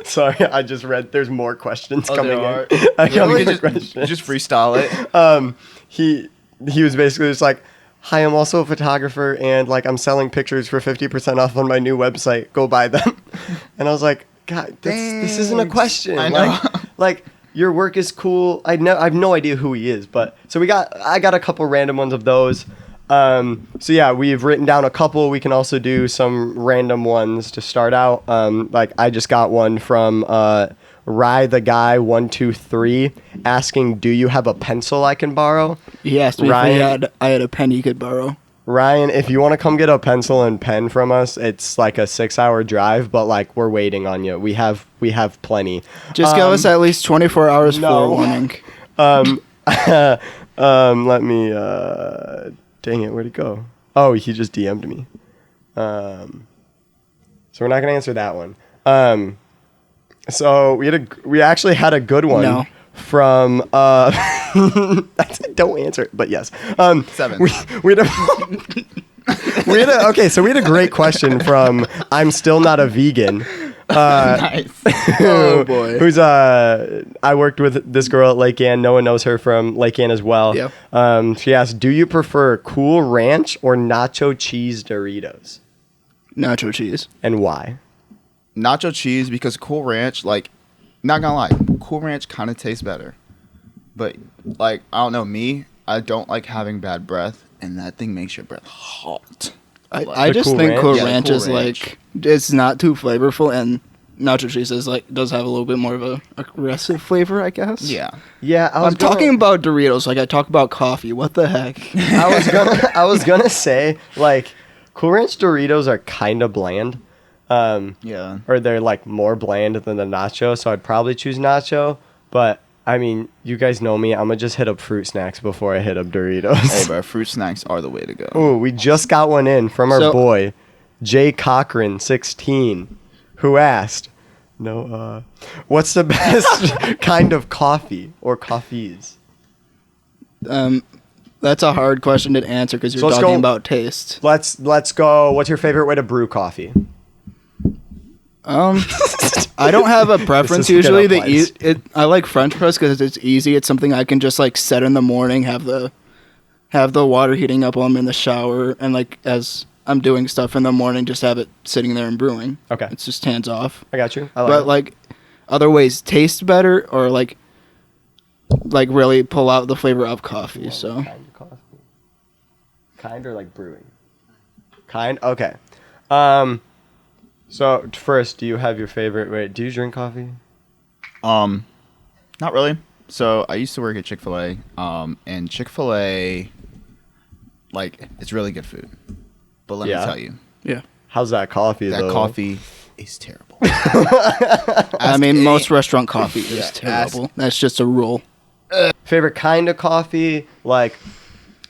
Sorry, I just read. There's more questions coming there in. I got Yeah, we more could questions. just freestyle it. He was basically just like, hi, I'm also a photographer, and like I'm selling pictures for 50% off on my new website. Go buy them. And I was like, God, this isn't a question. I know. Like your work is cool. I have no idea who he is, but so I got a couple random ones of those. So yeah, we've written down a couple. We can also do some random ones to start out. Like I just got one from Rye the Guy 123 asking, "Do you have a pencil I can borrow?" He asked me if I had a pen he could borrow. Ryan, if you want to come get a pencil and pen from us, it's like a 6-hour drive, but like we're waiting on you. We have plenty. Just give us at least 24 hours forewarning. Let me. Dang it, where'd it go? Oh, he just DM'd me. So we're not gonna answer that one. So we actually had a good one. No. From don't answer it, but yes. 7. We had a great question from I'm still not a vegan. Nice. Oh boy. Who's I worked with this girl at Lake Ann. No one knows her from Lake Ann as well. Yep. She asked, "Do you prefer Cool Ranch or nacho cheese Doritos, Nacho cheese. and why?" Nacho cheese, because Cool Ranch, like, not gonna lie, Cool Ranch kind of tastes better. But, like, I don't know, I don't like having bad breath, and that thing makes your breath hot. I The just Cool think Ranch? Cool Yeah, the Ranch Cool is Ranch. like, it's not too flavorful, and nacho cheese is like, does have a little bit more of a aggressive flavor, I guess. Yeah. Yeah, I'm talking about Doritos like I talk about coffee. What the heck? I was gonna say, like, Cool Ranch Doritos are kind of bland. Yeah. Or they're like more bland than the nacho, so I'd probably choose nacho. But I mean, you guys know me. I'm gonna just hit up fruit snacks before I hit up Doritos. Hey, bro, fruit snacks are the way to go. Ooh, we just got one in from our So- boy, Jay Cochran, 16, who asked, what's the best kind of coffee or coffees? That's a hard question to answer because you're So let's talking go- about taste. Let's go. What's your favorite way to brew coffee? I don't have a preference This is gonna usually. apply. I like French press because it's easy. It's something I can just like set in the morning, have the water heating up while I'm in the shower, and like as I'm doing stuff in the morning, just have it sitting there and brewing. Okay. It's just hands off. I got you. I But it. like other ways taste better or like really pull out the flavor of coffee. So Kind of coffee. Kind or like brewing? Kind? Okay. So first, do you have your favorite? Wait, do you drink coffee? Not really. So I used to work at Chick-fil-A, and Chick-fil-A, like, it's really good food. But let me Yeah? tell you, yeah. How's that coffee that though? coffee is terrible. I mean, most restaurant coffee is Yeah, terrible. That's just a rule. Favorite kind of coffee? Like,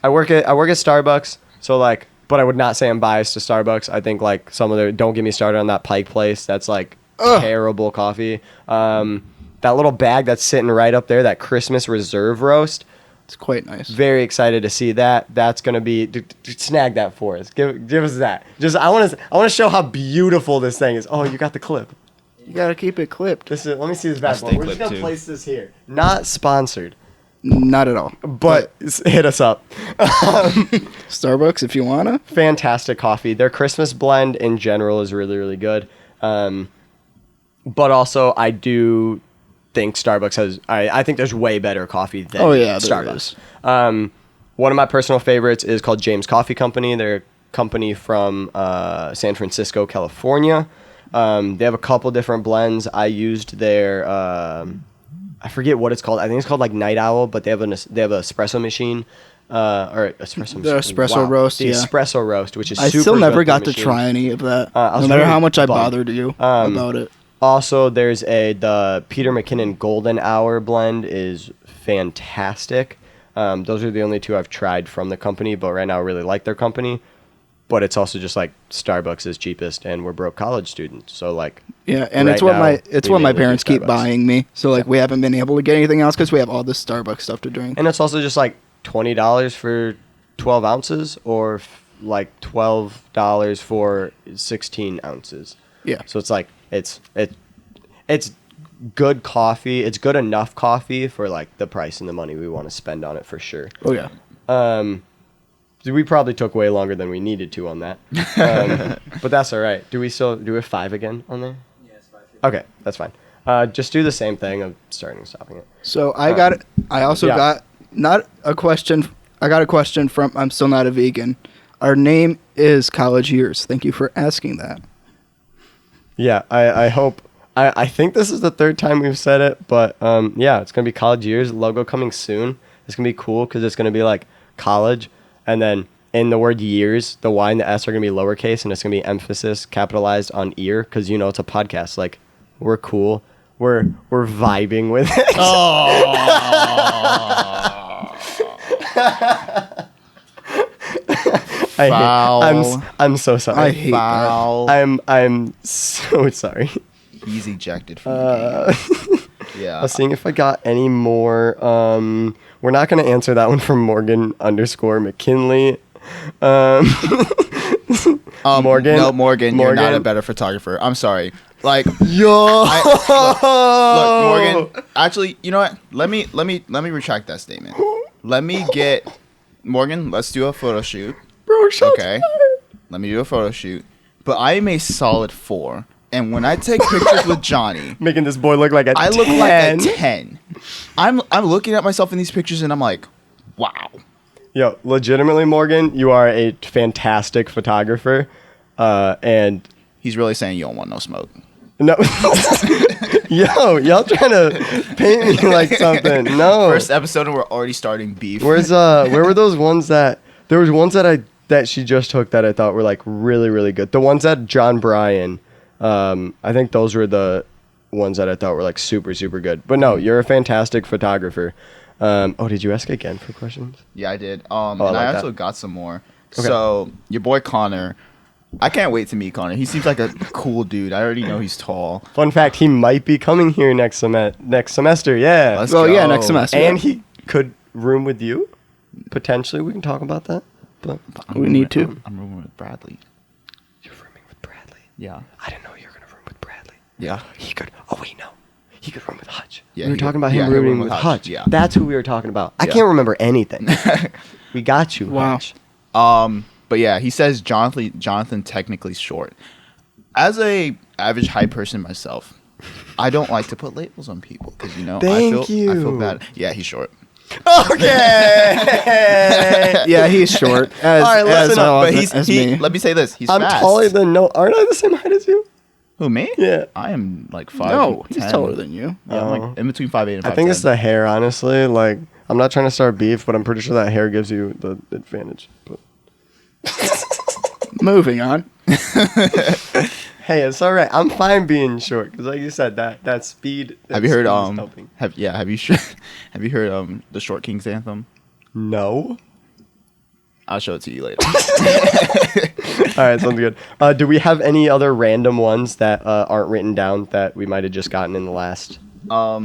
I work at Starbucks, so like, but I would not say I'm biased to Starbucks. I think like some of their, don't get me started on that Pike place. That's like terrible coffee. That little bag that's sitting right up there, that Christmas Reserve roast. It's quite nice. Very excited to see that. That's gonna be snag that for us. Give us that. Just I want to show how beautiful this thing is. Oh, you got the clip. You gotta keep it clipped. This is. Let me see this bad boy. stay We're just clipped, gonna too. place this here. Not sponsored, Not at all. but hit us up. Starbucks, if you wanna. Fantastic coffee. Their Christmas blend in general is really, really good. But also, I do think Starbucks has. I think there's way better coffee than Oh, yeah, there Starbucks. is. One of my personal favorites is called James Coffee Company. They're a company from San Francisco, California. They have a couple different blends. I used their. I forget what it's called. I think it's called like Night Owl, but they have an espresso machine. Or espresso. The espresso roast, The yeah. espresso roast, which is I super still never good, the got to machine. try any of that. I was No matter really how much I bummed. bothered you about it. Also, there's the Peter McKinnon Golden Hour blend is fantastic. Those are the only two I've tried from the company, but right now I really like their company. But it's also just like Starbucks is cheapest, and we're broke college students, so like Yeah, and right it's what now, my we my mainly do parents keep Starbucks. buying me. So like we haven't been able to get anything else because we have all this Starbucks stuff to drink. And it's also just like $20 for 12 ounces, or like $12 for 16 ounces. Yeah. So it's like it's good coffee. It's good enough coffee for like the price and the money we want to spend on it for sure. Oh yeah. We probably took way longer than we needed to on that. But that's all right. Do we have 5 again on there? Yeah, it's 5. Okay, that's fine. Just do the same thing of starting and stopping it. So I got not a question. I got a question from I'm Still Not a Vegan. Our name is College Years. Thank you for asking that. Yeah, I hope. I think this is the 3rd time we've said it, but yeah, it's gonna be College Years. Logo coming soon. It's gonna be cool because it's gonna be like college, and then in the word years, the Y and the S are gonna be lowercase, and it's gonna be emphasis capitalized on ear because it's a podcast. Like we're cool. We're vibing with it. I'm so sorry. I hate Foul. I'm so sorry. He's ejected from the game. Yeah. I was seeing if I got any more. We're not going to answer that one from Morgan_McKinley. Morgan. No, Morgan, you're not a better photographer. I'm sorry. Like, Yo. look, Morgan. Actually, you know what? Let me retract that statement. Let me get Morgan. Let's do a photo shoot. Bro, shut Okay. Let me do a photo shoot. But I am a solid 4. And when I take pictures with Jonny, Making this boy look like a 10. I look like a 10. I'm looking at myself in these pictures and I'm like, wow. Yo, legitimately, Morgan, you are a fantastic photographer. And He's really saying you don't want no smoke. no, y'all trying to paint me like something. No. First episode and we're already starting beef. Where were those ones that there was ones that she just took that I thought were like really, really good. The ones that John Bryan, I think those were the ones that I thought were like super, super good. But no, you're a fantastic photographer. Did you ask again for questions? Yeah, I did. I And like I that. also got some more. Okay. So your boy Connor, I can't wait to meet Connor. He seems like a cool dude. I already know he's tall. Fun fact, he might be coming here next semester. Yeah. Let's Well, yeah, go. next semester. And he could room with you. Potentially, we can talk about that. But We need to. I'm rooming with Bradley. you're rooming with Bradley. Yeah. I didn't know you were gonna room with Bradley. Yeah. He could. Oh wait, no. He could room with Hutch. Yeah, we were he talking could- about him yeah, he'll rooming room with with Hutch. Hutch, yeah. That's who we were talking about. I Yeah. can't remember anything. We got you, Wow. Hutch. But yeah, he says Jonathan technically short. As a average height person myself, I don't like to put labels on people because I Thank feel you. bad. Yeah, he's short. Okay. Yeah, he's short. As, All right, listen as up, well But as me. let me say this. He's I'm fast. taller than Aren't I the same height as you? Who, me? Yeah. I am like 5'. No, he's taller than you. Yeah, I'm like in between 5'8" and 5'10". I think it's the hair, honestly. Like, I'm not trying to start beef, but I'm pretty sure that hair gives you the advantage. But Moving on. hey, it's all right. I'm fine being short because, like you said, that speed. Have you heard speed is helping. have you heard the Short Kings anthem? No. I'll show it to you later. All right, sounds good. Do we have any other random ones that aren't written down that we might have just gotten in the last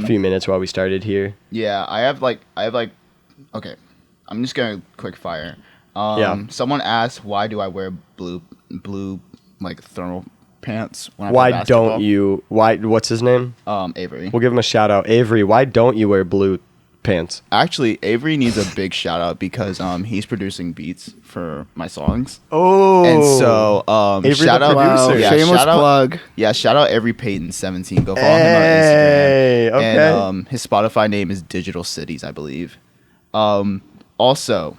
few minutes while we started here? Yeah, I have like okay. I'm just going to quick fire. Yeah. Someone asked why do I wear blue like thermal pants when I play Why basketball? don't you? What's his name? Avery. We'll give him a shout out. Avery, why don't you wear blue pants? Actually, Avery needs a big shout out because he's producing beats for my songs. Oh. And so Avery shout the out producer. yeah, Shameless shout out, plug. Yeah, shout out Avery Payton 17. Go follow Hey, him on Instagram. okay. And his Spotify name is Digital Cities, I believe. Also,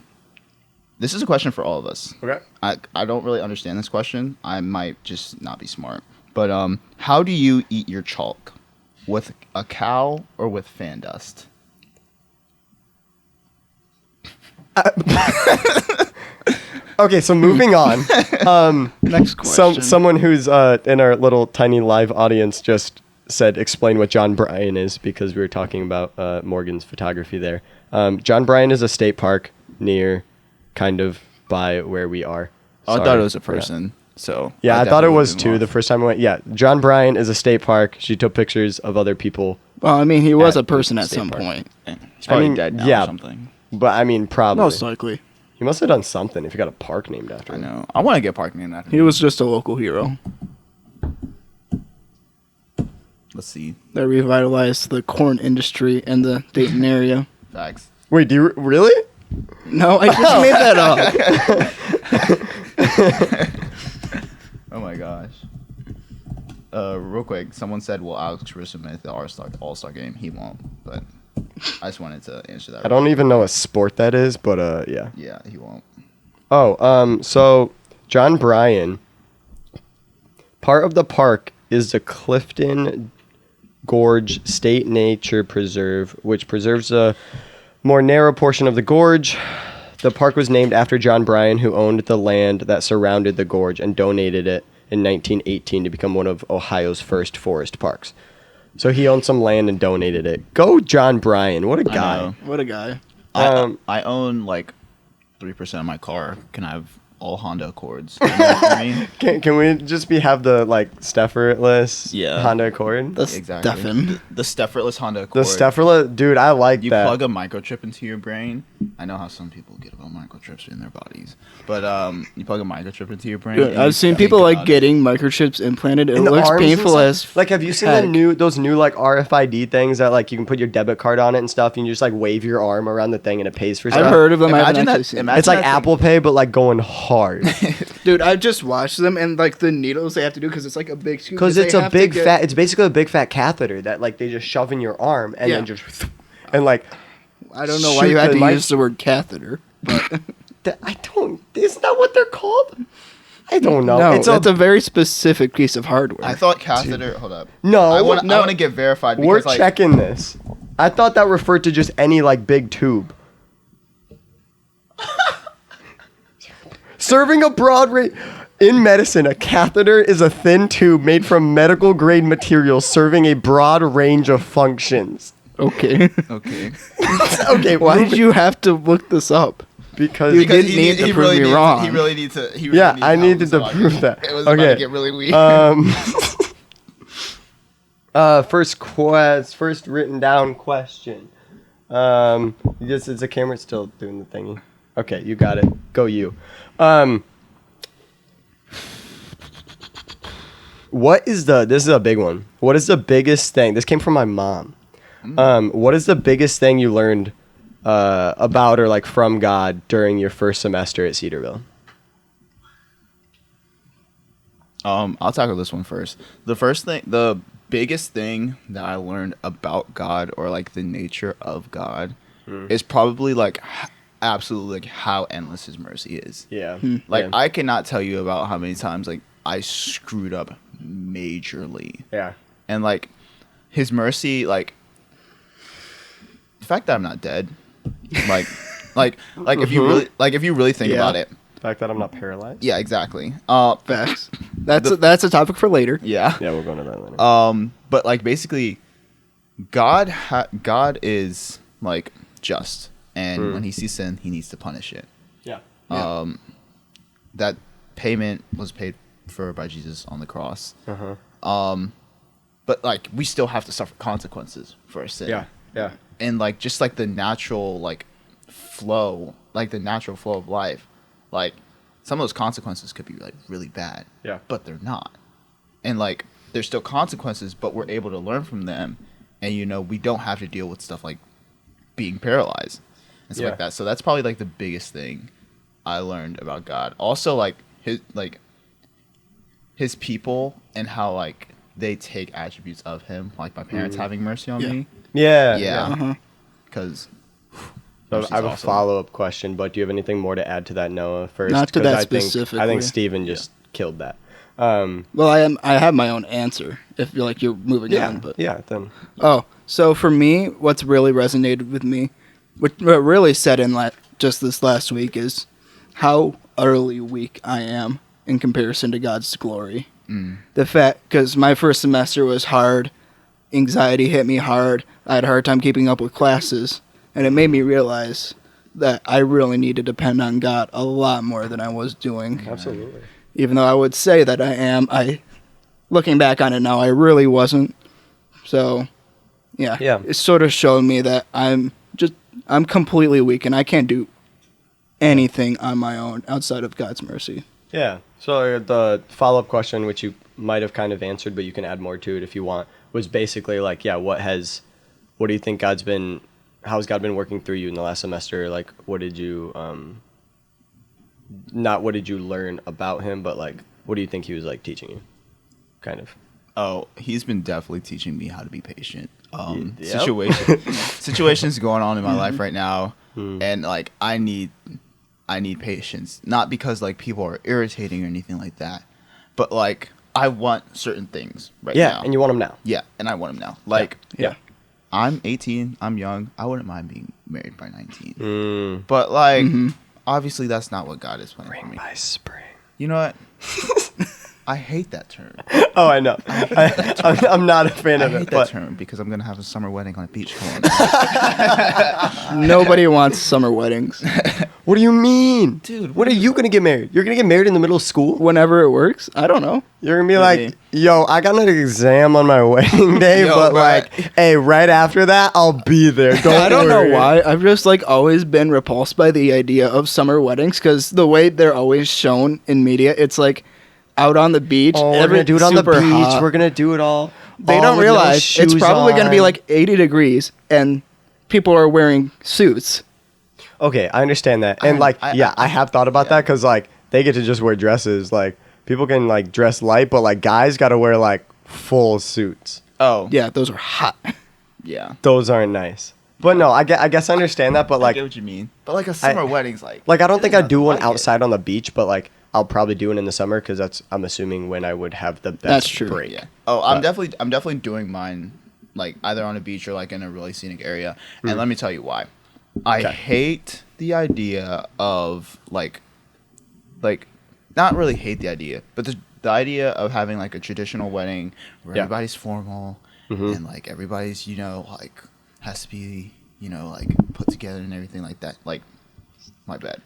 this is a question for all of us. Okay. I don't really understand this question. I might just not be smart. But how do you eat your chalk? With a cow or with fan dust? Okay, so moving on. Next question. Someone who's in our little tiny live audience just said, explain what John Bryan is, because we were talking about Morgan's photography there. John Bryan is a state park near, kind of by where we are. I thought Sorry it was a for that. person. So Yeah, I thought it definitely was would've too been the off. first time I went. Yeah, John Bryan is a state park. She took pictures of other people. Well, I mean, he was At a person at State some Park. point. He's probably I mean, dead now yeah. or something. But I mean, probably. Most likely. He must have done something if he got a park named after I him. know. I want to get park named after He him. was just a local hero Let's see. that revitalized the corn industry in the Dayton area. Facts. Wait, do you really? No, I just made that up. Oh my gosh. Real quick, someone said, "Will Alex Grissom make the All-Star game?" He won't, but I just wanted to answer that. I don't even know what sport that is, but yeah. Yeah, he won't. Oh, so John Bryan, part of the park is the Clifton Gorge State Nature Preserve, which preserves a more narrow portion of the gorge. The park was named after John Bryan, who owned the land that surrounded the gorge and donated it in 1918 to become one of Ohio's first forest parks. So he owned some land and donated it. Go John Bryan. What a I guy. know. What a guy. I own like 3% of my car. Can I have all Honda Accords? You know what I mean? Can we just have the Stefferless Yeah. Honda Accord? The Exactly. Stefan. The Stefferless Honda The Accord. Stefferless, dude, I like You that. plug a microchip into your brain. I know how some people get about microchips in their bodies, but you plug a microchip into your brain. Dude, and I've you seen think people like about it. getting microchips implanted. It In the looks arms and painful stuff. as Like, have you seen heck. those new RFID things that you can put your debit card on it and stuff, and you just wave your arm around the thing and it pays for stuff? I've heard of them. I Imagine haven't actually that- seen imagine It's like that thing- Apple Pay, but going hard. Dude, I've just watched them and the needles they have to do because it's like a big scoop. Because they it's a have to big get- fat. It's basically a big fat catheter that they just shove in your arm and then Yeah. just and I don't know why shoot you had the to mic- use the word catheter, but I don't. Isn't that what they're called? I don't know. no, it's it's a very specific piece of hardware. I thought catheter. Hold up. No, I want no. to get verified because We're checking this. I thought that referred to just any big tube. Serving a broad range. In medicine, a catheter is a thin tube made from medical grade material serving a broad range of functions. Okay. Okay. Okay, Why move did you have to look this up? Because You didn't need to prove me wrong. He really needs to. He really Yeah, needs I help, needed so to I- prove that. It was about Okay. to get really weird. First written down question. Is the camera still doing the thingy? Okay, you got it. Go you. This is a big one. What is the biggest thing? This came from my mom. What is the biggest thing you learned about or from God during your first semester at Cedarville? I'll tackle this one first. The biggest thing that I learned about God or the nature of God is probably absolutely how endless His mercy is. Yeah. Yeah. I cannot tell you about how many times I screwed up majorly. Yeah. And His mercy, the fact that I'm not dead, if you really think Yeah. about it. The fact that I'm not paralyzed. Yeah, exactly. Facts. That's a topic for later. Yeah. Yeah, we'll go into that later. But basically, God is just, and when He sees sin, He needs to punish it. Yeah. That payment was paid for by Jesus on the cross. Uh-huh. But we still have to suffer consequences for our sin. Yeah. Yeah. And just the natural flow, the natural flow of life, some of those consequences could be really bad. Yeah. But they're not. And there's still consequences, but we're able to learn from them, and we don't have to deal with stuff like being paralyzed and stuff like that. So that's probably the biggest thing I learned about God. Also his people and how they take attributes of Him, like my parents having mercy on Yeah. me. Yeah. Yeah. Because So I have a follow-up question, but do you have anything more to add to that, Noah? First, Not to 'Cause that I think specifically. Steven just killed that. Well, I have my own answer. If you're moving on, but Then so for me, what's really resonated with me, what really set in just this last week is how utterly weak I am in comparison to God's glory. The fact, because my first semester was hard, anxiety hit me hard. I had a hard time keeping up with classes, and it made me realize that I really need to depend on God a lot more than I was doing. absolutely. Even though I would say that I am, looking back on it now, I really wasn't. So, yeah. It sort of showed me that I'm completely weak and I can't do anything on my own outside of God's mercy. Yeah. So the follow-up question, which you might have kind of answered, but you can add more to it if you want, was basically what do you think God's been how's God been working through you in the last semester? Like, what did you not what did you learn about him, but like, what do you think he was like teaching you? Kind of. Oh, he's been definitely teaching me how to be patient. Yep. Situations going on in my life right now, and like I need patience. Not because like people are irritating or anything like that, but like I want certain things right now. Yeah, and you want him now. Yeah, and I want them now. Like, Yeah. I'm 18. I'm young. I wouldn't mind being married by 19. But like, obviously, that's not what God is planning for me. By spring. You know what? I hate that term. Oh, I know. I'm not a fan I of hate it. that But term because I'm gonna have a summer wedding on a beach. Nobody wants summer weddings. what do you mean, Dude, When are you gonna get married? You're gonna get married in the middle of school? Whenever it works. I don't know. You're gonna be What do like, yo, I got an exam on my wedding day, Yo, but bro. like, hey, right after that, I'll be there. I don't know worry. why. I've just like always been repulsed by the idea of summer weddings because the way they're always shown in media, it's like out on the beach. Oh, we're gonna do it on the super beach. hot. We're gonna do it all. They all don't with no realize it's shoes probably going to be on. like 80 degrees and people are wearing suits. Okay, I understand that, and like, I have thought about that because like they get to just wear dresses. Like people can like dress light, but like guys got to wear like full suits. Oh, Yeah, those are hot. yeah. Those aren't nice. But no, I guess I understand that. But I like, get what you mean. But like a summer wedding's like I don't think there's I'd do nothing one like it. outside on the beach, but like I'll probably do it in the summer because that's I'm assuming when I would have the best That's true. break. Yeah. Oh, I'm definitely doing mine like either on a beach or like in a really scenic area. And let me tell you why. I Okay. hate the idea of like not really hate the idea, but the idea of having like a traditional wedding where Yeah. everybody's formal and like everybody's, like has to be, like put together and everything like that. Like my bad.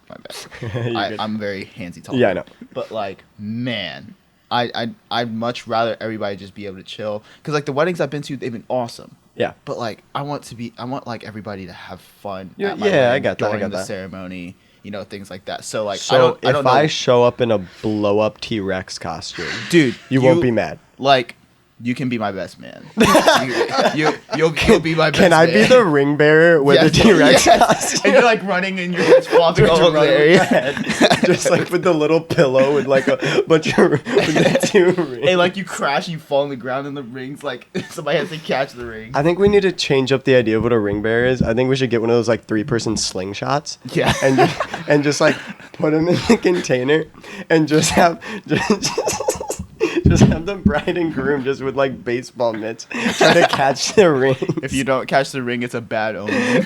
good. I'm very handsy talking. Yeah, I know. But like, man, I'd much rather everybody just be able to chill. Cause like the weddings I've been to, they've been awesome. Yeah. But like, I want like everybody to have fun. Yeah, at my yeah, I wedding got that, I during got the that. ceremony, things like that. So like, So I don't if know, I show up in a blow up T-Rex costume, dude, you won't be mad. Like, you can be my best man. You'll be my best Can I man. be the ring bearer with Yes, the T-Rex yes. costume? And you're like running and your head's flopping all over the area. Just like with the little pillow with like a bunch of with the two rings. And like you crash, you fall on the ground and the rings, like somebody has to catch the ring. I think we need to change up the idea of what a ring bearer is. I think we should get one of those like 3-person slingshots. Yeah. And just like put them in the container and just have just have the bride and groom just with like baseball mitts try to catch the ring. If you don't catch the ring, it's a bad omen.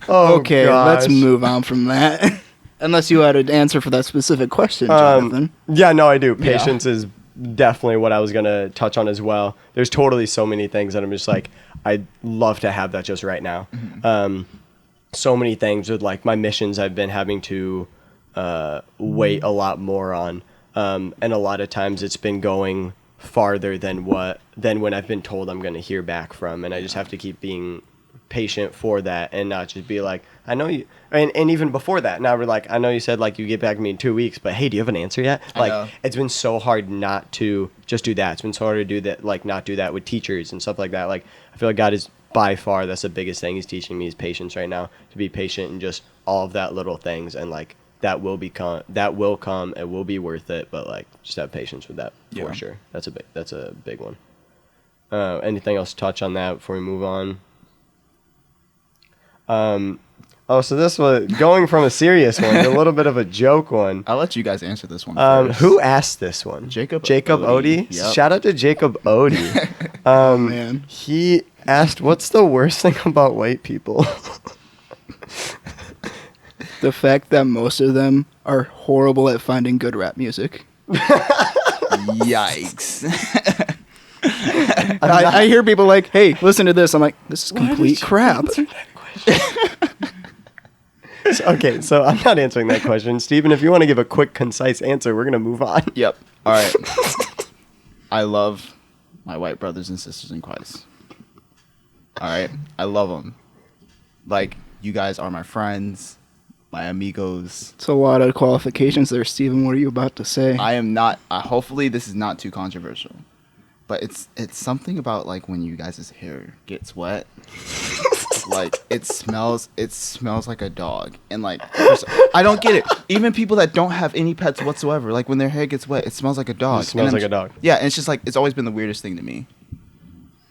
Oh, Okay, gosh. let's move on from that. Unless you had an answer for that specific question, Jonathan. Yeah, no, I do. Patience is definitely what I was gonna touch on as well. There's totally so many things that I'm just like, I'd love to have that just right now. So many things with like my missions I've been having to wait a lot more on, and a lot of times it's been going farther than when I've been told I'm gonna hear back from, and I just have to keep being patient for that and not just be like, I know you, and even before that, now we're like, I know you said like you get back to me in 2 weeks, but hey, do you have an answer yet? I know. Like, it's been so hard not to just do that. It's been so hard to do that, like not do that with teachers and stuff like that. Like, I feel like God is by far, that's the biggest thing he's teaching me is patience right now, to be patient and just all of that little things, and like that will come, it will be worth it, but like just have patience with that for Yeah. sure. That's a big one. Anything else to touch on that before we move on? So this was going from a serious one to a little bit of a joke one. I'll let you guys answer this one first. Who asked this one? Jacob Odie. Yep. Shout out to Jacob Odie. Man. He asked, "What's the worst thing about white people?" The fact that most of them are horrible at finding good rap music. Yikes. I hear people like, hey, listen to this. I'm like, this is complete crap. Okay, so I'm not answering that question. Steven, if you want to give a quick, concise answer, we're going to move on. Yep. All right. I love my white brothers and sisters in Christ. All right. I love them. Like, you guys are my friends, my amigos. It's a lot of qualifications there, Steven. What are you about to say? I am not, hopefully this is not too controversial. but it's something about like when you guys' hair gets wet. Like it smells like a dog, and like I don't get it. Even people that don't have any pets whatsoever, like when their hair gets wet, it smells like a dog. It smells like a dog. Yeah, and it's just like it's always been the weirdest thing to me.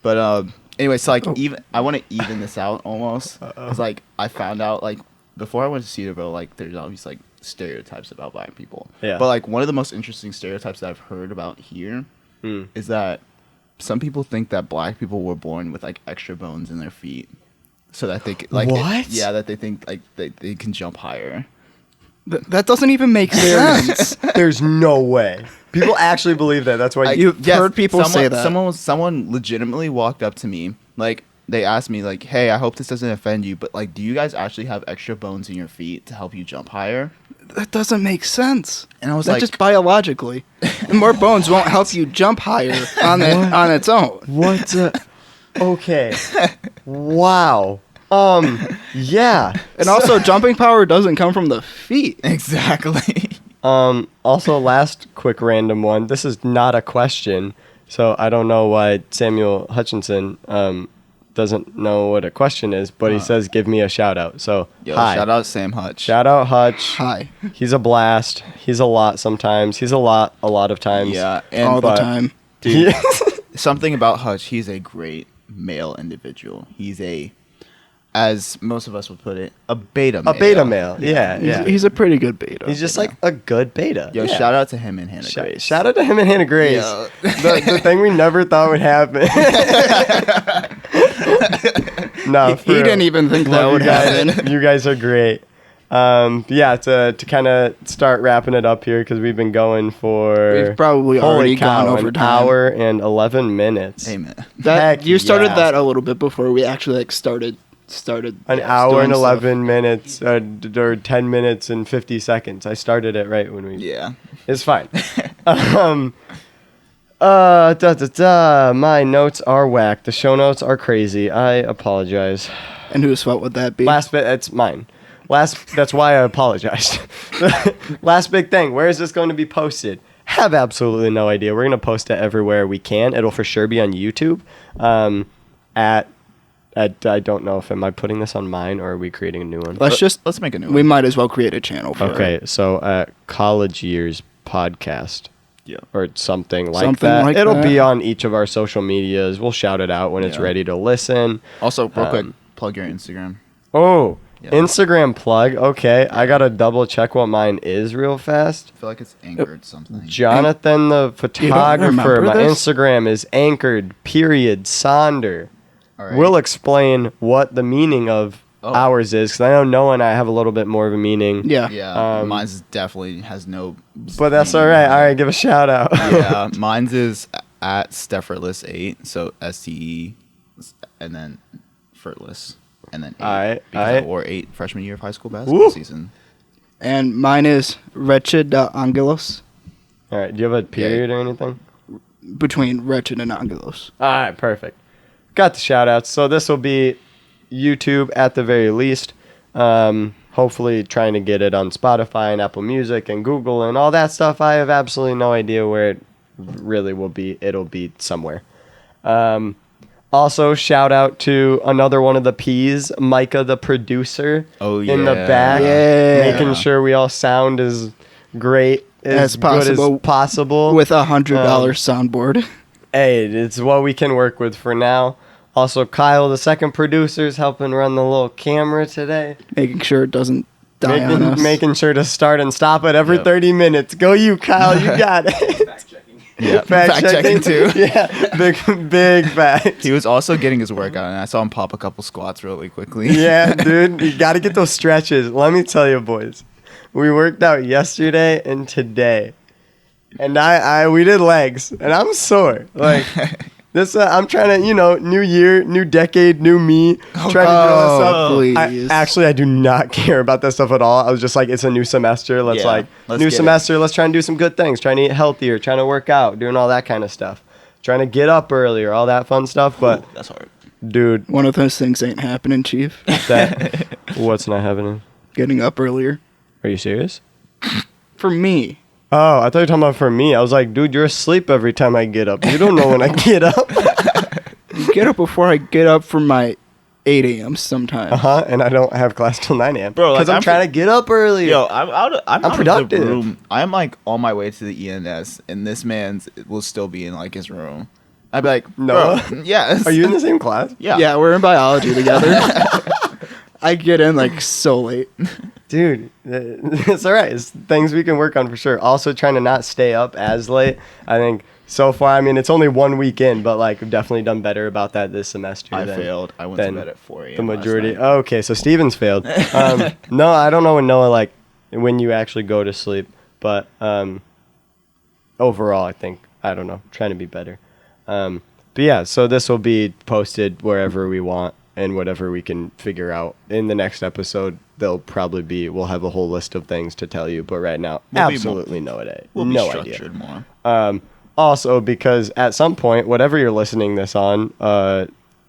But anyway, so like even I want to even this out almost. It's like I found out like before I went to Cedarville, like there's always like stereotypes about black people. Yeah. But like one of the most interesting stereotypes that I've heard about here is that some people think that black people were born with like extra bones in their feet. So that they like What? that they think like they can jump higher. That doesn't even make sense. There's no way. People actually believe that. That's why You've heard people say that. Someone legitimately walked up to me, like they asked me, like, "Hey, I hope this doesn't offend you, but like, do you guys actually have extra bones in your feet to help you jump higher?" That doesn't make sense. And I was That's like, just biologically. And more bones won't help you jump higher on its own. What? Okay. Wow. Yeah. And also, jumping power doesn't come from the feet. exactly. Also, last quick random one. This is not a question, so I don't know why Samuel Hutchinson doesn't know what a question is, but he says, give me a shout out. So, Yo, hi. shout out Sam Hutch. Shout out Hutch. Hi. He's a blast. He's a lot sometimes. He's a lot of times. Yeah, and All the but- time. dude, something about Hutch. He's a great male individual. He's a, as most of us would put it, a beta male. A beta male. Yeah, yeah. He's a pretty good beta. He's just like a good beta. Yo, Yeah. shout out to him and Hannah Grace. Shout out to him and Hannah Grace. Yo. The thing we never thought would happen. No, He didn't even think that Love would you guys. happen. You guys are great. Yeah, to kind of start wrapping it up here because we've been going for We've probably holy already cow, gone over an time. hour and 11 minutes. Amen. Heck You started yeah. that a little bit before we actually like started An hour and 11 minutes or 10 minutes and 50 seconds. I started it right when we. Yeah. It's fine. My notes are whack. The show notes are crazy. I apologize. And whose fault would that be? Last bit, it's mine. That's why I apologized. Last big thing. Where is this going to be posted? Have absolutely no idea. We're going to post it everywhere we can. It'll for sure be on YouTube. I don't know if am I putting this on mine or are we creating a new one? Let's make a new one. We might as well create a channel for Okay, it. so College Years Podcast. Yeah. Or something like Something that. like It'll that. be on each of our social medias. We'll shout it out when it's Yeah. ready to listen. Also, real quick, plug your Instagram. Oh, Yeah. Instagram plug. Okay, I gotta double check what mine is real fast. I feel like it's anchored something. Jonathan the Photographer. remember My this? Instagram is anchored. Sonder. All right. We'll explain what the meaning of ours is because I know Noah and I have a little bit more of a meaning. Yeah. Yeah, mine's definitely has no. But that's all right. All right, give a shout out. Yeah, mine's is at Steffertless8, so STE, and then Fertless, and then 8. All right, because all right. I wore 8 freshman year of high school basketball Woo. season. And mine is Wretched Angelos, All right, do you have a period or anything? between Wretched and Angelos. All right, perfect. Got the shout outs. So this will be YouTube at the very least. Hopefully trying to get it on Spotify and Apple Music and Google and all that stuff. I have absolutely no idea where it really will be. It'll be somewhere. Also, shout out to another one of the P's, Micah the producer. Oh, In the yeah. back. Yeah. Making sure we all sound as great As good possible. as possible. With a $100 soundboard. Hey, it's what we can work with for now. Also, Kyle, the second producer, is helping run the little camera today. Making sure it doesn't die on us. Making sure to start and stop it every Yep. 30 minutes. Go you, Kyle. You got it. Fact checking. Yeah, Fact checking too. Yeah, big fact. He was also getting his workout, and I saw him pop a couple squats really quickly. Yeah, dude. You got to get those stretches. Let me tell you, boys. We worked out yesterday and today. And we did legs. And I'm sore. Like... This I'm trying to, new year, new decade, new me. Trying to do all this stuff. please. I do not care about that stuff at all. I was just like, it's a new semester. Let's Let's new get it. semester. Let's try and do some good things. Trying to eat healthier. Trying to work out. Doing all that kind of stuff. Trying to get up earlier. All that fun stuff. But That's hard. dude, One of those things ain't happening, Chief. what's not happening? Getting up earlier. Are you serious? For me. Oh, I thought you were talking about for me. I was like, dude, you're asleep every time I get up. You don't know when I get up. You get up before I get up for my 8 a.m. sometimes. And I don't have class till 9 a.m. Bro, like, Because I'm trying to get up early. Yo, I'm out of productive. the room. I'm like on my way to the ENS, and this man will still be in like his room. I'd be like, Noah? bro, yes. Are you in the same class? Yeah. Yeah, we're in biology together. I get in like so late. Dude, it's all right. It's things we can work on for sure. Also trying to not stay up as late. I think so far, I mean, it's only 1 week in, but like we've definitely done better about that this semester. I failed. I went to bed at 4 a.m. The majority. last night. Okay, so Steven's failed. No, I don't know when Noah, like, when you actually go to sleep. But overall, I think, I don't know, trying to be better. But yeah, so this will be posted wherever we want and whatever we can figure out. In the next episode, we'll have a whole list of things to tell you. But right now, absolutely no idea. We'll be no structured idea. more. Also, because at some point, whatever you're listening this on,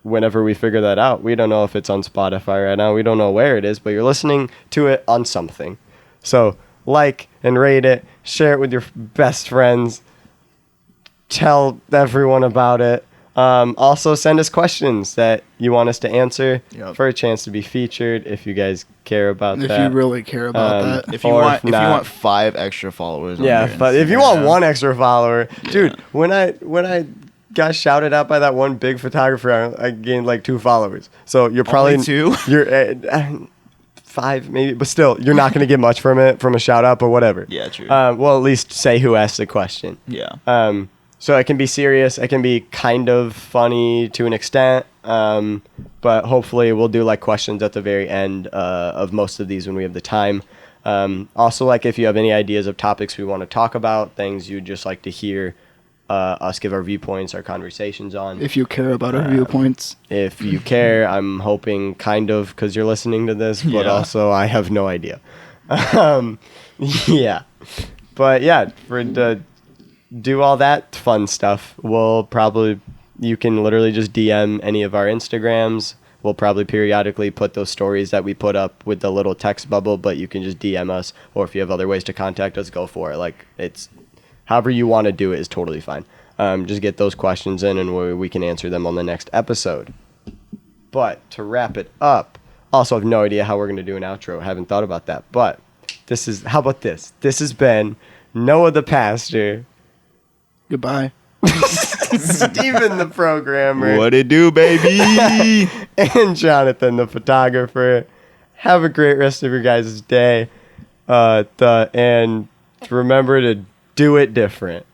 whenever we figure that out, we don't know if it's on Spotify right now. We don't know where it is, but you're listening to it on something. So like and rate it, share it with your best friends, tell everyone about it. Also, send us questions that you want us to answer for a chance to be featured if you guys care about that. If you really care about that. If you want 5 extra followers. But if you want 1 extra follower, dude, when I got shouted out by that one big photographer, I gained like 2 followers. So you're probably Only 2? You're 5 maybe, but still, you're not going to get much from a shout out, but whatever. Yeah, true. Well, at least say who asked the question. Yeah. So it can be serious. It can be kind of funny to an extent. But hopefully we'll do like questions at the very end of most of these when we have the time. Also, like if you have any ideas of topics we want to talk about, things you'd just like to hear us give our viewpoints, our conversations on. If you care about our viewpoints. If you care, I'm hoping kind of because you're listening to this, but also I have no idea. Yeah. But yeah, for the do all that fun stuff. You can literally just DM any of our Instagrams. We'll probably periodically put those stories that we put up with the little text bubble, but you can just DM us, or if you have other ways to contact us, go for it. Like, it's however you want to do it is totally fine. Just get those questions in and we can answer them on the next episode. But to wrap it up, also have no idea how we're going to do an outro. Haven't thought about that. But how about this? This has been Noah the Pastor. Goodbye. Steven the Programmer. What it do, baby? And Jonathan the Photographer. Have a great rest of your guys' day. And remember to do it different.